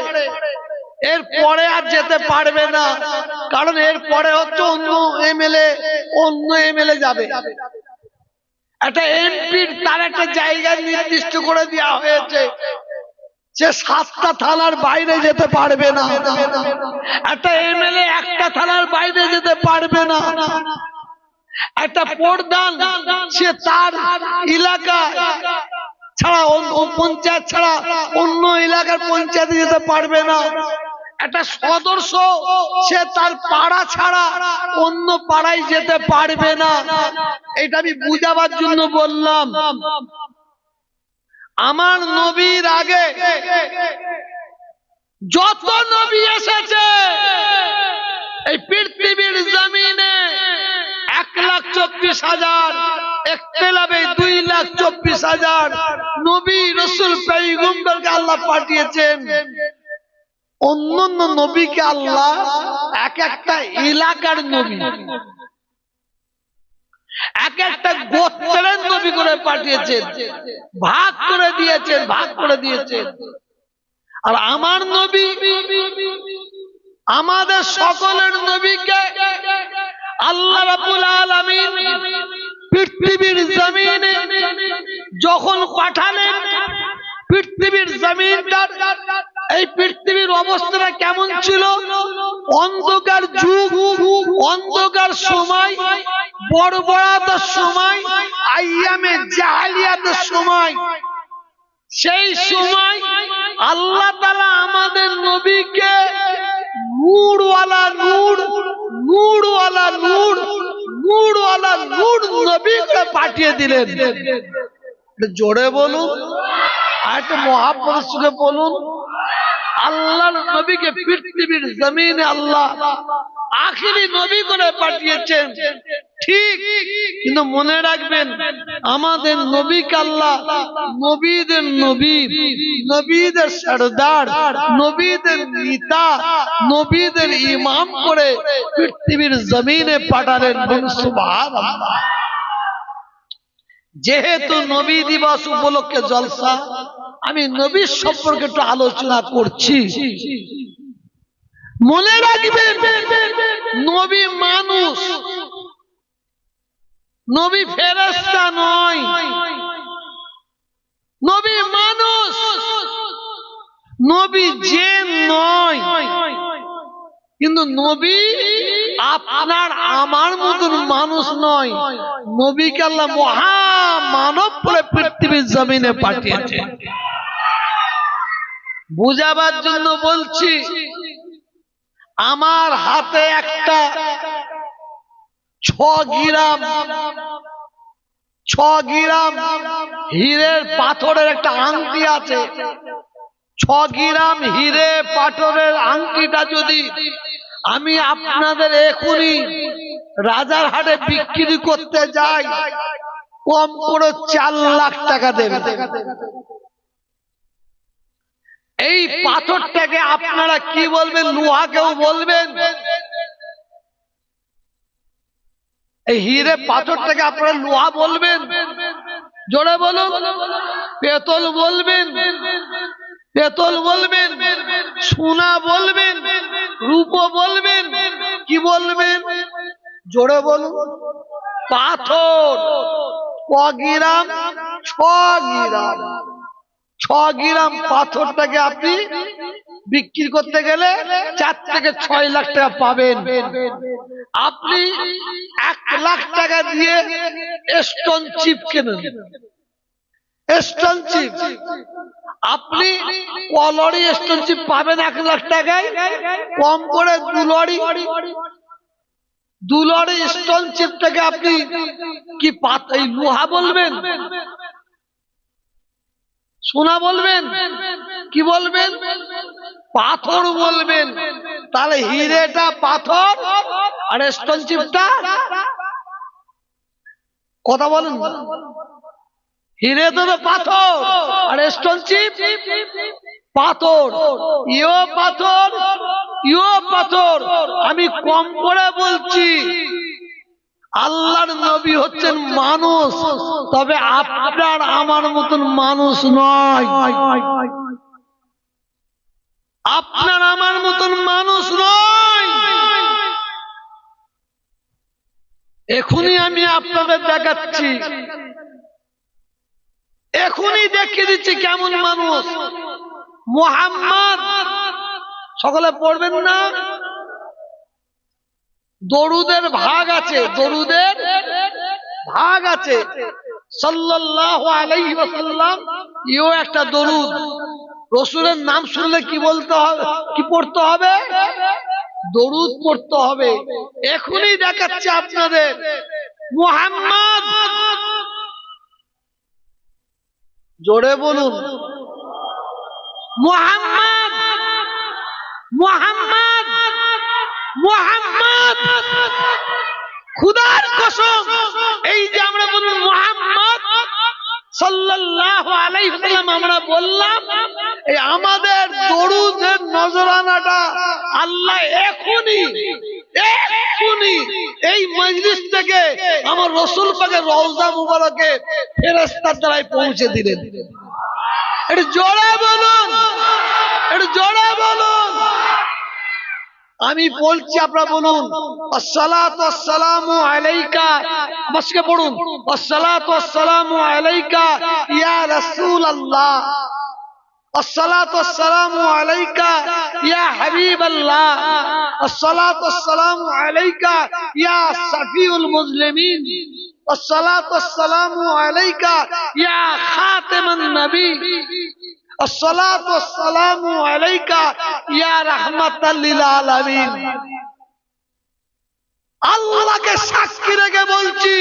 এর পরে আর যেতে পারবে না, কারণ এর পরে হচ্ছে অন্য এমএলএ যাবে। একটা এমপির তার একটা জায়গা নির্দিষ্ট করে দেওয়া হয়েছে, সে 7টা থানার বাইরে যেতে পারবে না। একটা এমএলএ একটা থানার বাইরে যেতে পারবে না। একটা প্রধান সে তার এলাকা ছাড়া, পঞ্চায়েত ছাড়া অন্য এলাকার পঞ্চায়েতে যেতে পারবে না। একটা সদস্য সে তার পাড়া ছাড়া অন্য পাড়ায় যেতে পারবে না। এটা আমি বুঝাবার জন্য বললাম। আমার নবীর আগে যত নবী এসেছে এই পৃথিবীর জমিনে 1,24,000, একতেলাবে 2,24,000 নবী রাসূল পয়গম্বরকে আল্লাহ পাঠিয়েছেন। অন্যান্য নবীকে আল্লাহ এক একটা এলাকার নবী, এক একটা গোত্রের নবী করে পাঠিয়েছেন, ভাগ করে দিয়েছেন। আর আমার নবী আমাদের সকলের নবীকে আল্লাহ রাব্বুল আলামিন পৃথিবীর জমিনে যখন পাঠালেন, পৃথিবীর জমিনটা, এই পৃথিবীর অবস্থাটা কেমন ছিল? অন্ধকার যুগ, অন্ধকার সময়, বর্বরতার সময়, আইয়ামে জাহেলিয়াতের সময়। সেই সময় আল্লাহ তাআলা আমাদের নবীকে নূরওয়ালা নূর, নূরওয়ালা নূর, নূরওয়ালা নূর নবীকে পাঠিয়ে দিলেন। জোরে বলুন, আর একটু মহাব্বতের সঙ্গে বলুন। আল্লাহর নবীকে পৃথিবীর জমিনে আল্লাহ আখিরি নবী করে পাঠিয়েছেন, ঠিক। কিন্তু মনে রাখবেন, আমাদের নবীকে আল্লাহ নবীদের নবী, নবীদের সরদার, নবীদের নেতা, নবীদের ইমাম করে পৃথিবীর জমিনে পাঠালেন। সুবহানাল্লাহ। যেহেতু নবী দিবস উপলক্ষে জলসা, আমি নবীর সম্পর্কে একটু আলোচনা করছি। মনে রাখবেন, নবী মানুষ, নবী ফেরেশতা নয়। নবী মানুষ, নবী জিন নয়। কিন্তু নবী আপনার আমার মতন মানুষ নয়। নবীকে আল্লাহ মহামানব বলে পৃথিবীর জমিনে পাঠিয়েছে। বুঝাবার জন্য বলছি, আমার হাতে একটা 6 গ্রাম হীরের পাথরের একটা আংটি আছে। 6 গ্রাম হীরে পাথরের আংটিটা যদি আমি আপনাদের এখনই রাজারহাটে বিক্রি করতে যাই, কম করে 4 লাখ টাকা দেবে। এই পাথরটাকে আপনারা কি বলবেন? লোহাকেও বলবেন। এই হীরে পাথরটাকে আপনারা লোহা বলবেন? জোরে বলুন। পেতল বলবেন? পেতল বলবেন? সোনা বলবেন? রূপো বলবেন? কি বলবেন? জোরে বলুন। পাথর ক গ্রাম? 6 গ্রাম। 6 গ্রাম পাথরটাকে আপনি বিক্রি করতে গেলে 4 থেকে 6 লাখ টাকা পাবেন। আপনি 1 লাখ টাকা দিয়ে স্টোন চিপ কেনেন। স্টোন চিপ আপনি কলরি স্টোন চিপ পাবেন 1 লাখ টাকায়, কম করে 2 লরি স্টোন চিপটাকে আপনি কি লোহা বলবেন? সোনা বলবেন? কি বলবেন? পাথর বলবেন। তাহলে হিরেটা পাথর আর স্টোন চিপটা কথা বলেন। হিরে তো পাথর আর স্টোন চিপ পাথর। ইও পাথর, ইও পাথর। আমি কম করে বলছি, আল্লাহর নবী হচ্ছেন মানুষ, তবে আপনার আমার মতন মানুষ নয়। আপনার আমার মতন মানুষ নয়। এখনই আমি আপনাদের দেখাচ্ছি, এখনই দেখিয়ে দিচ্ছি কেমন মানুষ। মুহাম্মদ সকলে পড়বেন না? দরুদের ভাগ আছে, দরুদের ভাগ আছে। সাল্লাল্লাহু আলাইহি ওয়াসাল্লাম, ইও একটা দরুদ। রাসূলের নাম শুনলে কি বলতে হবে, কি পড়তে হবে? দরুদ পড়তে হবে। এখনই দেখাচ্ছি আপনাদের। মুহাম্মদ, জোরে বলুন মুহাম্মদ, মুহাম্মদ, মুহাম্মদ। খুদার কসম, এই যে আমরা বলুন মুহাম্মদ সাল্লাল্লাহু আলাইহি ওয়াসাল্লাম আমরা বললাম, এই আমাদের দরুদের নজরানাটা আল্লাহ এখনই এই মজলিস থেকে আমার রাসূল পাকের রওজা মুবারকে ফেরেশতার দ্বারাই পৌঁছে দিলেন। একটু জোরে বলুন, একটু জোরে বলুন। আমি বলছি, আপনারা বলুন আসসালাতু ওয়াসসালামু আলাইকা। আমাকে পড়ুন আসসালাতু ওয়াসসালামু আলাইকা ইয়া রাসূলুল্লাহ, আসসালাতু ওয়াসসালামু আলাইকা ইয়া হাবিবাল্লাহ, আসসালাতু ওয়াসসালামু আলাইকা ইয়া শাফিউল মুজলিমিন, আসসালাতু ওয়াসসালামু আলাইকা ইয়া খাতামান নবী, আসসালাতু ওয়াসসালামু আলাইকা ইয়া রাহমাতাল লিল আলামিন। আল্লাহকে সাক্ষী রেখে বলছি,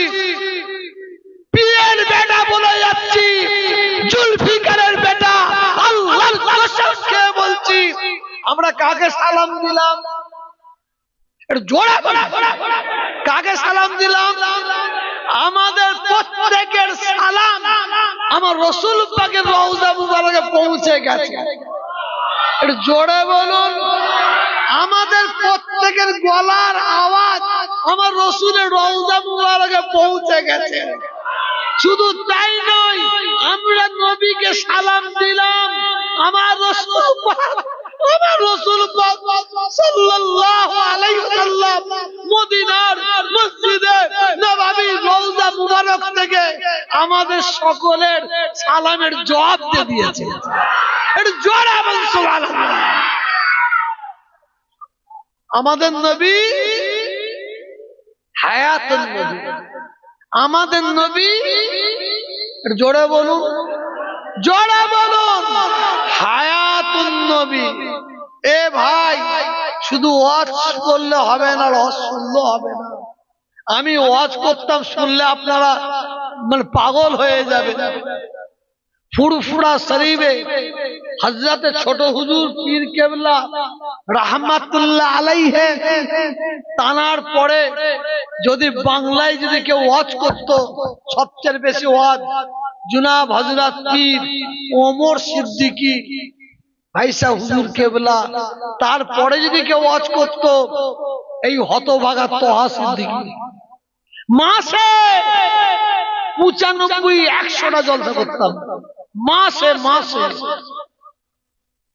পীরের বেটা বলে যাচ্ছি, জুলফিকারের বেটা, আল্লাহর কসম খেয়ে বলছি, আমরা কাকে সালাম দিলাম? একটু জোরে বলো, কাকে সালাম দিলাম? আমাদের প্রত্যেকের সালাম আমার রাসূল পাকের রওজা মুবারকে পৌঁছে গেছে। একটু জোরে বলুন। আমাদের প্রত্যেকের গলার আওয়াজ আমার রাসূলের রওজা মুবারকে পৌঁছে গেছে। শুধু তাই নয়, আমরা নবীকে সালাম দিলাম, আমার রাসূল পাক সাল্লাল্লাহু আলাইহি ওয়াসাল্লাম মদিনার মসজিদে নববী রওজা মুবারক থেকে আমাদের সকলের সালামের জবাব দিয়ে দিয়েছে। একটু জোরে বলুন সুবহানাল্লাহ। আমাদের নবী হায়াতুন নবী, আমাদের নবী, জোরে বলুন, জোরে বলুন, হায়াতুন নবী। এ ভাই, শুধু ওয়াজ করলে হবে না, ওয়াজ শুনলে হবে না। আমি ওয়াজ করতাম, শুনলে আপনারা মানে পাগল হয়ে যাবে। ফুরফুরা শরীফে হযরতে ছোট হুজুর পীর কেবলা রাহমাতুল্লাহ আলাইহি তানার পরে যদি বাংলায় যদি কেউ ওয়াজ করত, সবচেয়ে বেশি ওয়াজ জনাব হযরত পীর ওমর সিদ্দিকী ভাইসা হুজুর কেবলা। তারপরে যদি কেউ ওয়াজ করত এই হতভাগা তোহা সিদ্দিকী। মাসে 95-100টা জলসা করতাম, মাসে মাসে।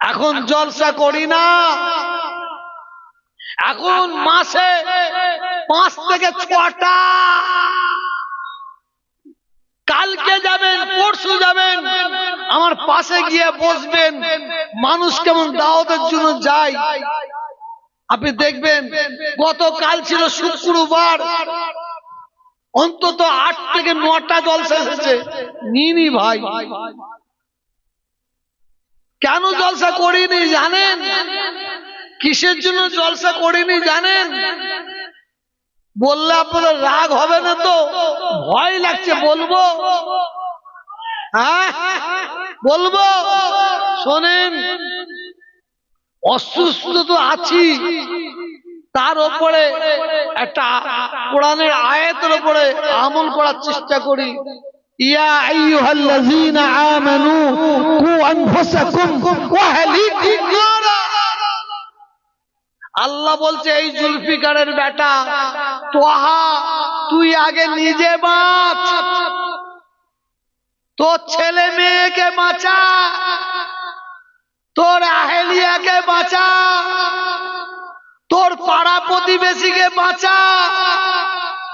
এখন জলসা করি না, এখন মাসে 5 থেকে 6টা। কালকে যাবেন, পরশু যাবেন, আমার পাশে গিয়ে বসবেন, মানুষ কেমন দাওয়াতের জন্য যায় আপনি দেখবেন। গতকাল ছিল শুক্রবার, অন্তত 8 থেকে 9টা জলসা এসেছে। নিনি ভাই, কেন জলসা করিনি জানেন? কিসের জন্য জলসা করিনি জানেন? বললে আপনাদের রাগ হবে না তো? ভয় লাগছে, বলবো? হ্যাঁ বলবো। শোনেন, অসুস্থ তো আছি, তার উপরে একটা কোরআনের আয়াতের উপরে আমল করার চেষ্টা করি। ইয়া আইয়ুহাল্লাযীনা আমানু কু আনফুসাকুম ওয়া আহলিকুম নারা। আল্লাহ বলছে, এই জুলফিকারের বেটা তোহা, তুই আগে নিজে বাঁচ, তোর ছেলে মেয়েকে বাঁচা, তোর আহেলিয়াকে বাঁচা, তোর পাড়া প্রতিবেশীকে বাঁচা,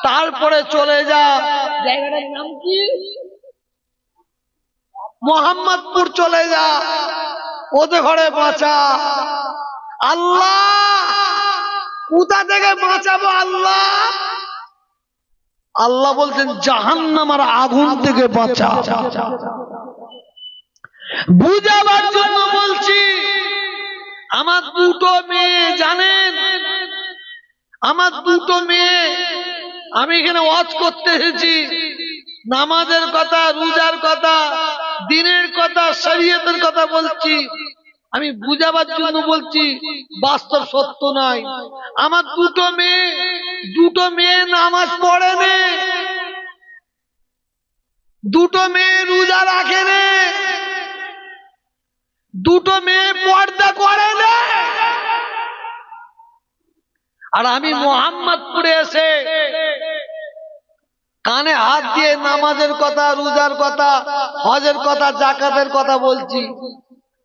তারপরে চলে যা। জায়গাটার নাম কি? মোহাম্মদপুর চলে যা, ওদের ঘরে বাঁচা। আল্লাহ কোথা থেকে বাঁচাবো আল্লাহ? আল্লাহ বলছেন জাহান্নামের আগুন থেকে বাঁচা। বুঝাবার জন্য বলছি, আমার দুটো মেয়ে জানেন, আমার দুটো মেয়ে, আমি এখানে ওয়াজ করতে এসেছি, নামাজের কথা, রোজার কথা, দিনের কথা, শরীয়তের কথা বলছি, আমি বুঝাবার জন্য বলছি, বাস্তব সত্য নয়। আমার দুটো মেয়ে নামাজ পড়ে নে, দুটো মেয়ে রোজা রাখে নে, দুটো মেয়ে পর্দা করে না। আর আমি মোহাম্মদপুরে এসে কানে হাত দিয়ে নামাজের কথা, রোজার কথা, হজের কথা, যাকাতের কথা বলছি।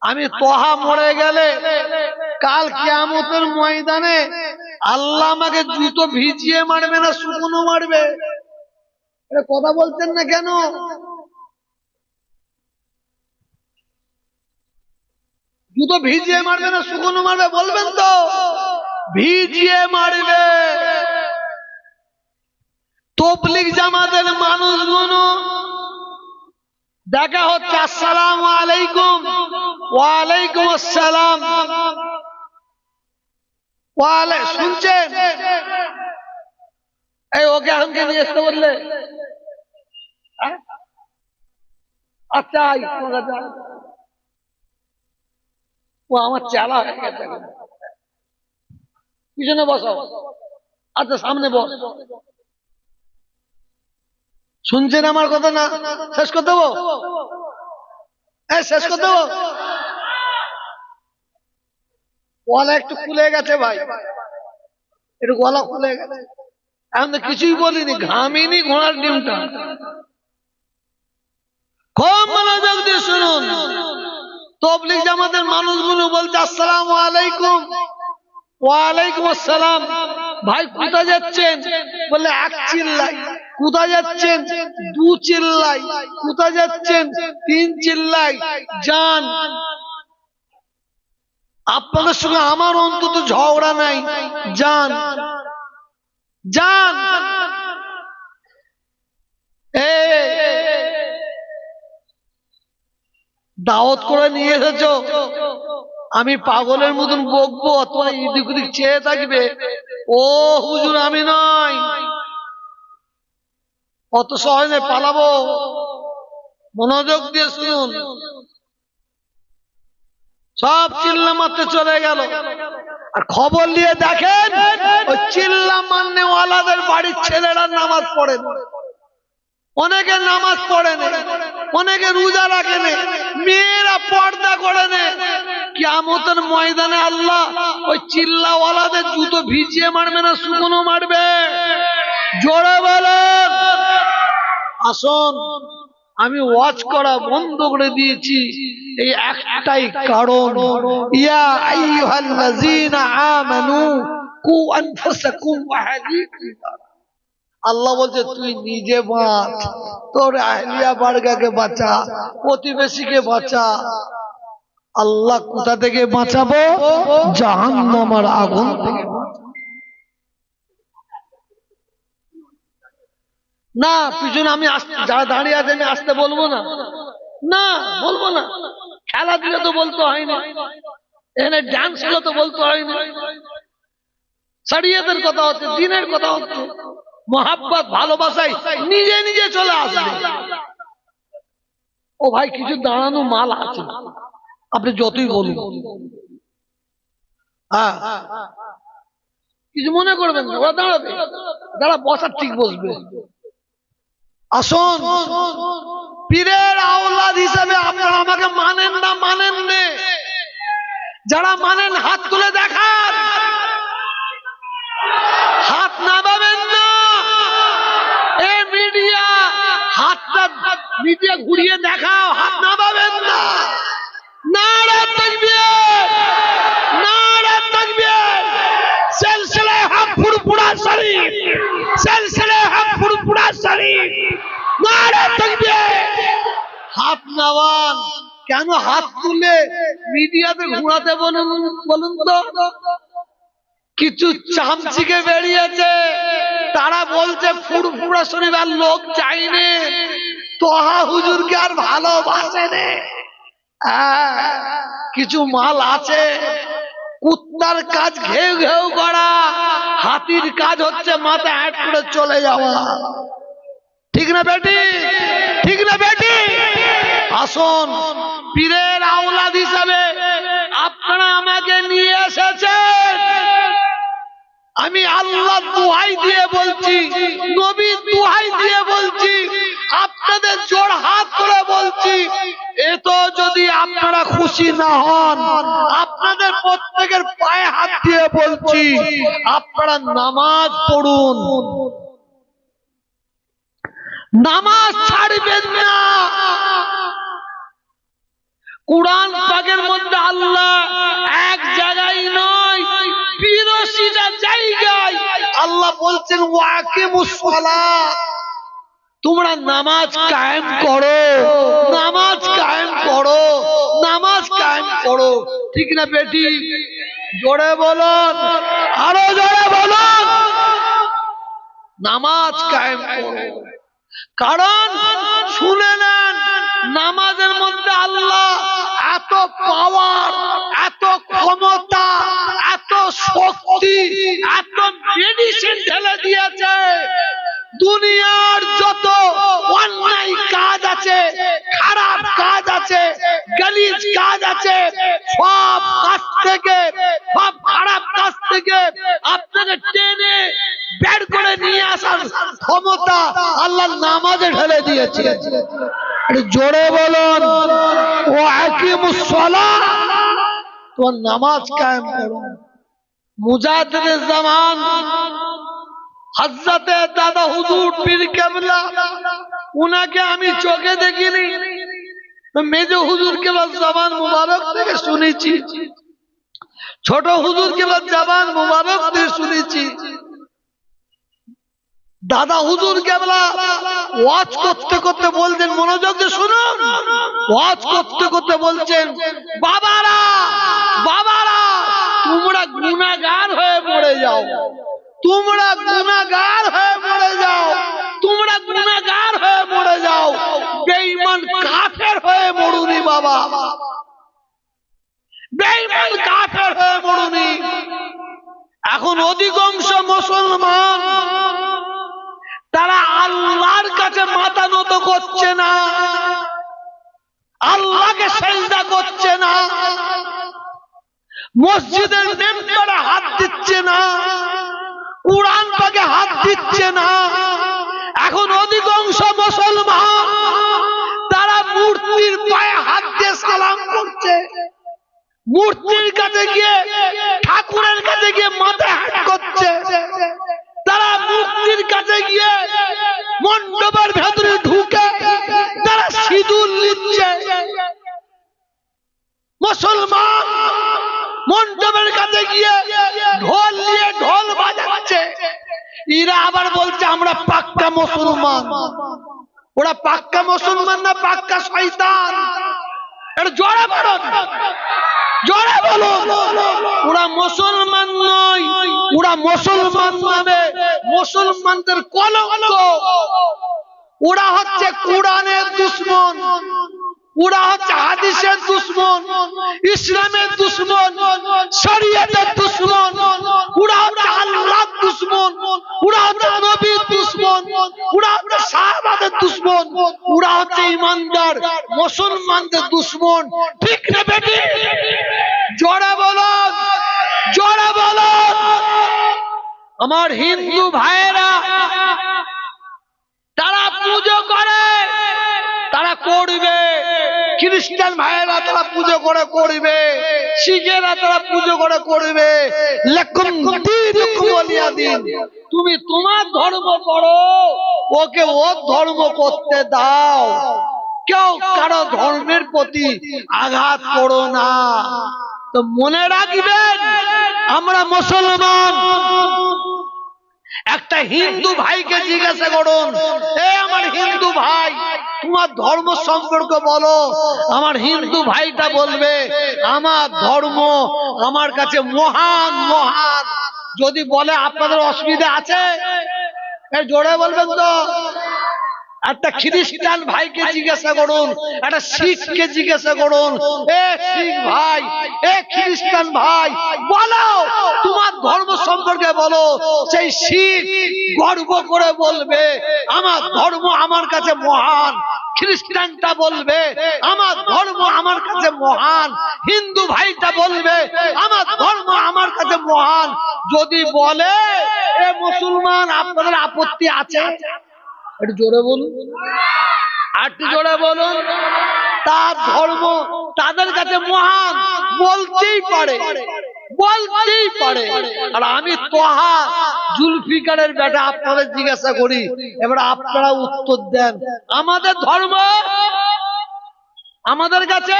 আমি তোহা মরে গেলে কাল কিয়ামতের ময়দানে আল্লাহ আমাকে জুতো ভিজিয়ে মারবে না শুকনো মারবে? কথা বলছেন না কেন? জুতো ভিজিয়ে মারবে না শুকনো মারবে? বলবেন তো। ভিজিয়ে মারবে। তবলিগ জামাতের মানুষগুলো দেখা হচ্ছে, আসসালামু আলাইকুম, ওয়ালাইকুম আসসালাম, শুনছেন? এই ওকে এখনকে নিয়ে আসতে বললে, আচ্ছা ও আমার চেলা হয়ে গেছে, পিছনে বসো, আচ্ছা সামনে বস। শুনছেন আমার কথা না? শেষ করে দেবো, শেষ করে দেবো। গলা একটু খুলে গেছে ভাই, একটু গলা খুলে গেছে। এখন তো কিছুই বলিনি, ঘামিনি ঘোড়ার ডিমটা। খুব মনোযোগ দিয়ে শুনুন। তবলিগ জামাতের মানুষগুলো বলছে, আসসালামু আলাইকুম, ওয়ালাইকুম আসসালাম। ভাই কোথায় যাচ্ছেন? বললে এক চিল্লাই। কোথায় যাচ্ছেন? দু চিল্লাই। কোথায় যাচ্ছেন? তিন চিল্লাই। যান, আপনাদের সঙ্গে আমার অন্তত ঝগড়া নাই, যান যান। দাওয়াত করে নিয়ে এসেছ, আমি পাগলের মতন বকবো, তোরা এদিক ওদিক চেয়ে থাকবে? ও হুজুর আমি নয়, অত সহজে পালাবো? মনোযোগ দিয়ে শুনুন। সব চিল্লা মারতে চলে গেল। আর খবর নিয়ে দেখেন, ওই চিল্লা মারনে ওয়ালাদের বাড়ির ছেলেরা নামাজ পড়ে, অনেকে নামাজ পড়ে না, অনেকে রোজা রাখে না, মেয়েরা পর্দা করে না। কিয়ামতের ময়দানে আল্লাহ ওই চিল্লাওয়ালাদের জুতো ভিজিয়ে মারবে না শুকনো মারবে? জোরে বলেন। আসুন, আমি ওয়াজ করা বন্ধ করে দিয়েছি এই একটাই কারণ, ইয়া আইয়ুহাল্লাযীনা আমানু কু আনফুসাকুম ওয়া আহলিকুম। আল্লাহ বলছে তুই নিজে বাঁচ, তোর আহলিয়া বারগাকে বাঁচা, প্রতিবেশীকে বাঁচা। আল্লাহ কোথা থেকে বাঁচাবো? জাহান্নামের আগুন থেকে। না পিছনে আমি যারা দাঁড়িয়ে আছে আমি আসতে বলবো না, না বলবো না। খেলাধুলা তো বলতে হয় না, এখানে ডান্স হলো তো বলতে হয় না। শরীয়তের কথা হচ্ছে, দিনের কথা হচ্ছে, মোহাব্বত ভালোবাসায় নিজে নিজে চলে আসবে। ও ভাই কিছু দাঁড়ানো মাল আছে, আপনি যতই বলুন, হ্যাঁ কিছু মনে করবেন না, ওরা দাঁড়াবে, যারা বসার ঠিক বসবে। আসুন, পীরের আওলাদ হিসেবে আপনারা আমাকে মানেন না মানেন নে, যারা মানেন হাত তুলে দেখান, হাত নামাবেন না। মিডিয়া ঘুরিয়ে দেখাও, হাত নামাবেন না। নারে তাকবীর, নারে তাকবীর। সিলসিলে হক ফুরফুরা শরীফ, সিলসিলে হক ফুরফুরা শরীফ। নারে তাকবীর। হাত নামান। কেন হাত তুলে মিডিয়াতে ঘুরাতে বলুন তো? কিছু চামচিকে বেরিয়েছে, তারা বলছে ফুরফুরা শরীফ আর লোক চাইনে, তোহা হুজুরকে আর ভালোবাসে নে। কিছু মাল আছে, কুত্তার কাজ ঘেউ ঘেউ করা, হাতির কাজ হচ্ছে মাথা হ্যাট করে চলে যাওয়া। ঠিক না বেটি? ঠিক না বেটি? আসুন, পীরের আওলাদ হিসাবে আপনারা আমাকে নিয়ে এসেছেন, আমি আল্লাহ দোহাই দিয়ে বলছি, নবী দোহাই দিয়ে বলছি, আপনাদের জোড় হাত করে বলছি, এত যদি আপনারা খুশি না হন, আপনাদের প্রত্যেকের পায়ে হাত দিয়ে বলছি, আপনারা নামাজ পড়ুন, নামাজ ছাড়বেন না। কুরআন পাকের মধ্যে আল্লাহ এক জায়গায় নয়, ৮২টা জায়গায় আল্লাহ বলছেন ওয়াকিমুস সালাত, তোমরা নামাজ কায়েম করো, নামাজ কায়েম করো, নামাজ কায়েম করো। ঠিক না বেটি? জোরে বলুন, আরো জোরে বলুন। নামাজ কায়েম করো। কারণ শুনে নেন, নামাজের মধ্যে আল্লাহ এত পাওয়ার, এত ক্ষমতা, এত শক্তি, এত মেডিসিন ঢেলে দিয়েছে, দুনিয়ার যত অন্যায় কাজ আছে, খারাপ কাজ আছে, গালিজ কাজ আছে, সব কাজ থেকে, সব খারাপ কাজ থেকে আপনাকে টেনে বের করে নিয়ে আসার ক্ষমতা আল্লাহ নামাজে ঢেলে দিয়েছে। জোরে বলুন, ওয়াকিমুস সালাত, তোমরা নামাজ কায়েম করো। মুজাদ্দিদে জামান হযরতে দাদা হুজুর পীর কেবলা, উনাকে আমি চোখে দেখিনি, মেজো হুজুর কেবলা জবান মুবারক থেকে শুনেছি, ছোট হুজুর কেবলা জবান মুবারক থেকে শুনেছি। দাদা হুজুর কেবলা ওয়াজ করতে করতে বলছেন, মনোযোগ দিয়ে শুনুন, ওয়াজ করতে করতে বলছেন, বাবারা বাবারা তোমরা গুনাহগার হয়ে মরে যাও, তোমরা গুনাহগার হয়ে মরে যাও, তোমরা গুনাহগার হয়ে মরে যাও, বেঈমান কাফের হয়ে মরুনি বাবা, বেঈমান কাফের হয়ে মরুনি। এখন অধিকাংশ মুসলমান তারা আল্লাহর কাছে মাথা নত করছে না, আল্লাহকে সিজদা করছে না, মসজিদের মেম্বারে হাত দিচ্ছে না, কুরআন পাকে হাত দিচ্ছে না। এখন অধিকাংশ মুসলমান তারা মূর্তির পায়ে হাত দিয়ে সালাম করছে, মূর্তির কাছে গিয়ে, ঠাকুরের কাছে গিয়ে মাথায় হাত করছে, তারা মূর্তির কাছে গিয়ে মণ্ডপের ভেতরে ঢুকে তারা সিঁদুর নিচ্ছে। মুসলমান মণ্ডপের কাছে গিয়ে ঢোল নিয়ে ঢোল বাজাচ্ছে, এরা আবার বলছে আমরা পাক্কা মুসলমান। ওরা পাক্কা মুসলমান না পাক্কা শয়তান? এটা জোরে বলুন, জোরে বলুন। ওরা মুসলমান নয়, ওরা মুসলমান মানে মুসলমানদের কলঙ্ক। ওরা হচ্ছে কুরআনের দুশমন, ওরা হচ্ছে হাদিসের দুশমন, ইসলামের দুশমন, শরীয়তের দুশমন, ওরা হচ্ছে আল্লাহর দুশমন, ওরা হচ্ছে নবীর দুশমন, ওরা হচ্ছে সাহাবাদের দুশমন, ওরা হচ্ছে ইমানদার মুসলমানদের দুশমন। ঠিক না বেটি? জোরে বলুন, জোরে বলুন। আমার হিন্দু ভাইয়েরা তারা পুজো করে, তারা করবে, খ্রিস্টান ভাইয়েরা তারা পুজো করে করবে, শিখেরা তারা পুজো করে করবে। লাকুম দীনুকুম ওয়ালিয়া দিন। তুমি তোমার ধর্ম করো, ওকে ওর ধর্ম করতে দাও, কেউ কারো ধর্মের প্রতি আঘাত করো না। তো মনে রাখবেন, আমরা মুসলমান। একটা হিন্দু ভাইকে জিজ্ঞাসা করুন, এ আমার হিন্দু ভাই, তোমার ধর্ম সম্পর্কে বলো। আমার হিন্দু ভাইটা বলবে, আমার ধর্ম আমার কাছে মহান মহান। যদি বলে আপনাদের অসুবিধা আছে, জোরে বলবেন তো। একটা খ্রিস্টান ভাইকে জিজ্ঞাসা করুন, একটা শিখকে জিজ্ঞাসা করুন, এ শিখ ভাই, এ খ্রিস্টান ভাই, বলো তোমার ধর্ম সম্পর্কে বলো। সেই শিখ গর্ব করে বলবে, আমার ধর্ম আমার কাছে মহান। খ্রিস্টানটা বলবে, আমার ধর্ম আমার কাছে মহান। হিন্দু ভাইটা বলবে, আমার ধর্ম আমার কাছে মহান। যদি বলে, এ মুসলমান, আপনাদের আপত্তি আছে? একটু জোরে বলুন, আর একটু জোরে বলুন। তার ধর্ম তাদের কাছে মহান, বলতেই পারে, বলতেই পারে। আর আমি তোহা জুলফিকারের বেটা আপনাদের জিজ্ঞাসা করি, এবার আপনারা উত্তর দেন, আমাদের ধর্ম আমাদের কাছে,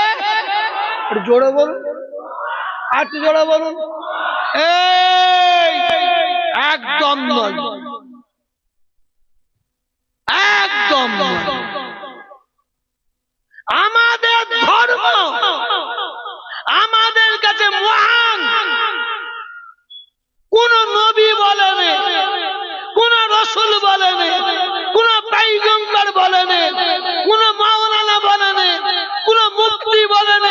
একটু জোরে বলুন, আর একটু জোরে বলুন। এই একদম নয়, একদম নয়। আমাদের ধর্ম আমাদের কাছে মহান। কোন নবী বলেন, কোন রাসূল বলেন, কোন পয়গম্বর বলেন, কোন মাওলানা বলেন, কোন মুফতি বলেন,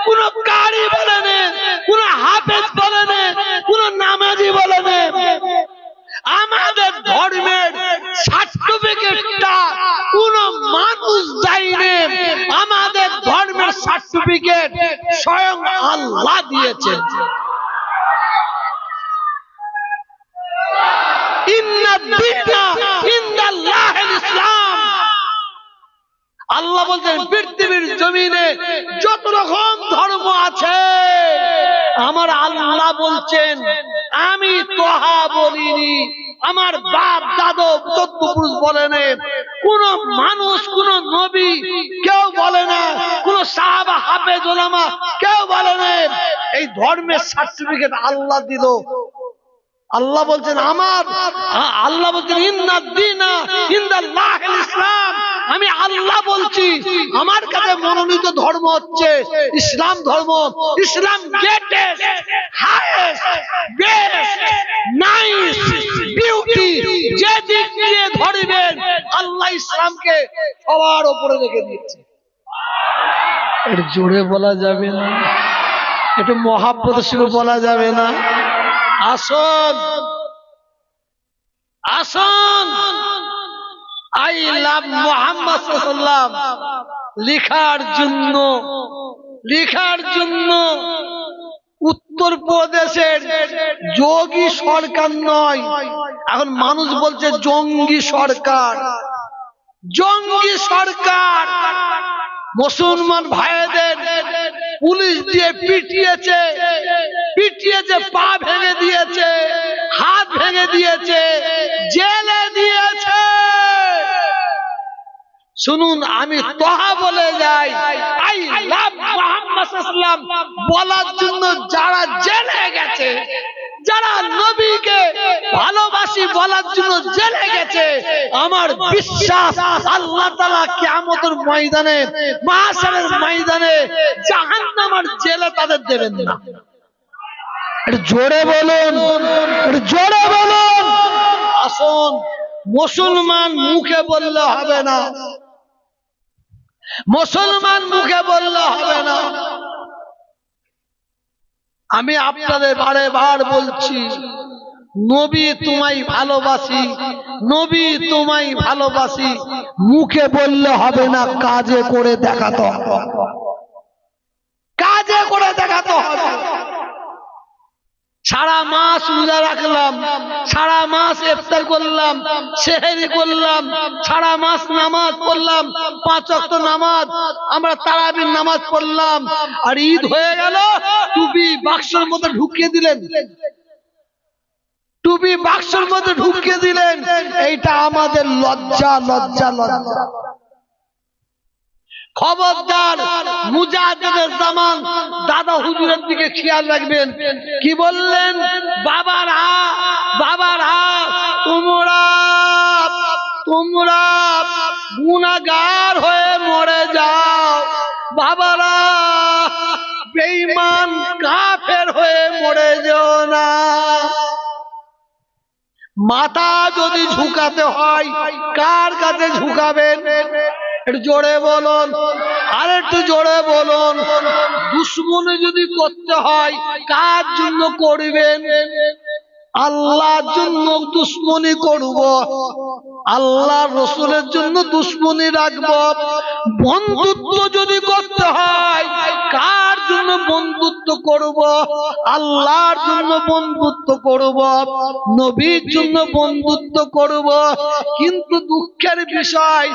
কোন কারি বলেন, কোন হাফেজ বলেন, কোন নামাজি বলেন, আমাদের ধর্মের সার্টিফিকেটটা কোন মানুষ দেয়নি। আমাদের ধর্মের সার্টিফিকেট স্বয়ং আল্লাহ দিয়েছেন। ইসলাম। আল্লাহ বলছেন, পৃথিবীর জমিনে যত রকম ধর্ম আছে, আমার আল্লাহ বলছেন, আমি তোহা বলিনি, আমার বাপ দাদু পূর্বপুরুষ বলেন, কোন মানুষ, কোন নবী কেউ বলে না, কোন সাহাবা হাফেজ উলামা কেউ বলে না। এই ধর্মের সার্টিফিকেট আল্লাহ দিল। আল্লাহ বলছেন, আমার আল্লাহ বলছেন, ইন্নাদ-দীনা ইনদাল্লাহিল ইসলাম। আমি আল্লাহ বলছি, আমার কাছে মনোনীত ধর্ম হচ্ছে ইসলাম ধর্ম। Islam greatest, highest, best, nice, beauty. যে দিক দিয়ে ধরবেন, আল্লাহ ইসলামকে সবার উপরে রেখে দিয়েছে। এর জোরে বলা যাবে না, একটু মহাব্বতের সঙ্গে বলা যাবে না। আসুন, আসুন, আই লাভ মুহাম্মদ সাল্লাল্লাহু আলাইহি ওয়াসাল্লাম লেখার জন্য উত্তরপ্রদেশের যোগী সরকার নয়, এখন মানুষ বলছে জঙ্গি সরকার। জঙ্গি সরকার মুসলমান ভাইদের পুলিশ দিয়ে পিটিয়েছে, পা ভেঙে দিয়েছে, হাত ভেঙে দিয়েছে, জেলে দিয়েছে। শুনুন, আমি তোহা বলে যাই, আই লাভ মুহাম্মদ সাল্লাল্লাহু আলাইহি ওয়াসাল্লাম বলার জন্য যারা জেলে গেছে, যারা নবীকে ভালোবাসি বলার জন্য জেলে গেছে, আমার বিশ্বাস আল্লাহ তাআলা কিয়ামতের ময়দানে, মাহশারের ময়দানে জাহান্নামের জেলে তাদের দেবেন না। একটু জোরে বলুন, একটু জোরে বলুন। আসুন, মুসলমান মুখে বললে হবে না, মুসলমান মুখে বললে হবে না। আমি আপনাদের বারে বার বলছি, নবী তোমায় ভালোবাসি, নবী তোমায় ভালোবাসি, মুখে বললে হবে না, কাজে করে দেখাতে হবে, কাজে করে দেখাতে হবে। সারা মাস রোজা রাখলাম, সারা মাস ইফতার করলাম, সেহরি করলাম, সারা মাস নামাজ পড়লাম, 5 ওয়াক্ত নামাজ, আমরা তারাবির নামাজ পড়লাম, আর ঈদ হয়ে গেল, টুপি বাক্সের মধ্যে ঢুকিয়ে দিলেন। টুপি বাক্সের মধ্যে ঢুকিয়ে দিলেন, এইটা আমাদের লজ্জা লজ্জা লজ্জা। খবরদার, মুজাহিদের জামান দাদা হুজুরের দিকে খেয়াল রাখবেন। কি বললেন? বাবারা বাবারা, তোমরা তোমরা গুনাহগার হয়ে মরে যাও, বাবারা বেঈমান কাফের হয়ে মরে যাও না। মাথা যদি ঝুঁকাতে হয় কার কাছে ঝুঁকাবেন? একটু জোরে বলুন, আর একটু জোরে বলুন। দুশ্মনী যদি করতে হয় কার জন্য করবেন? আল্লাহর জন্য দুশ্মনী করব, আল্লাহ রসুলের জন্য দুশ্মনী রাখব। বন্ধুত্ব যদি করতে হয় কার জন্য বন্ধুত্ব করব? আল্লাহর জন্য বন্ধুত্ব করব, নবীর জন্য বন্ধুত্ব করব। কিন্তু দুঃখের বিষয়,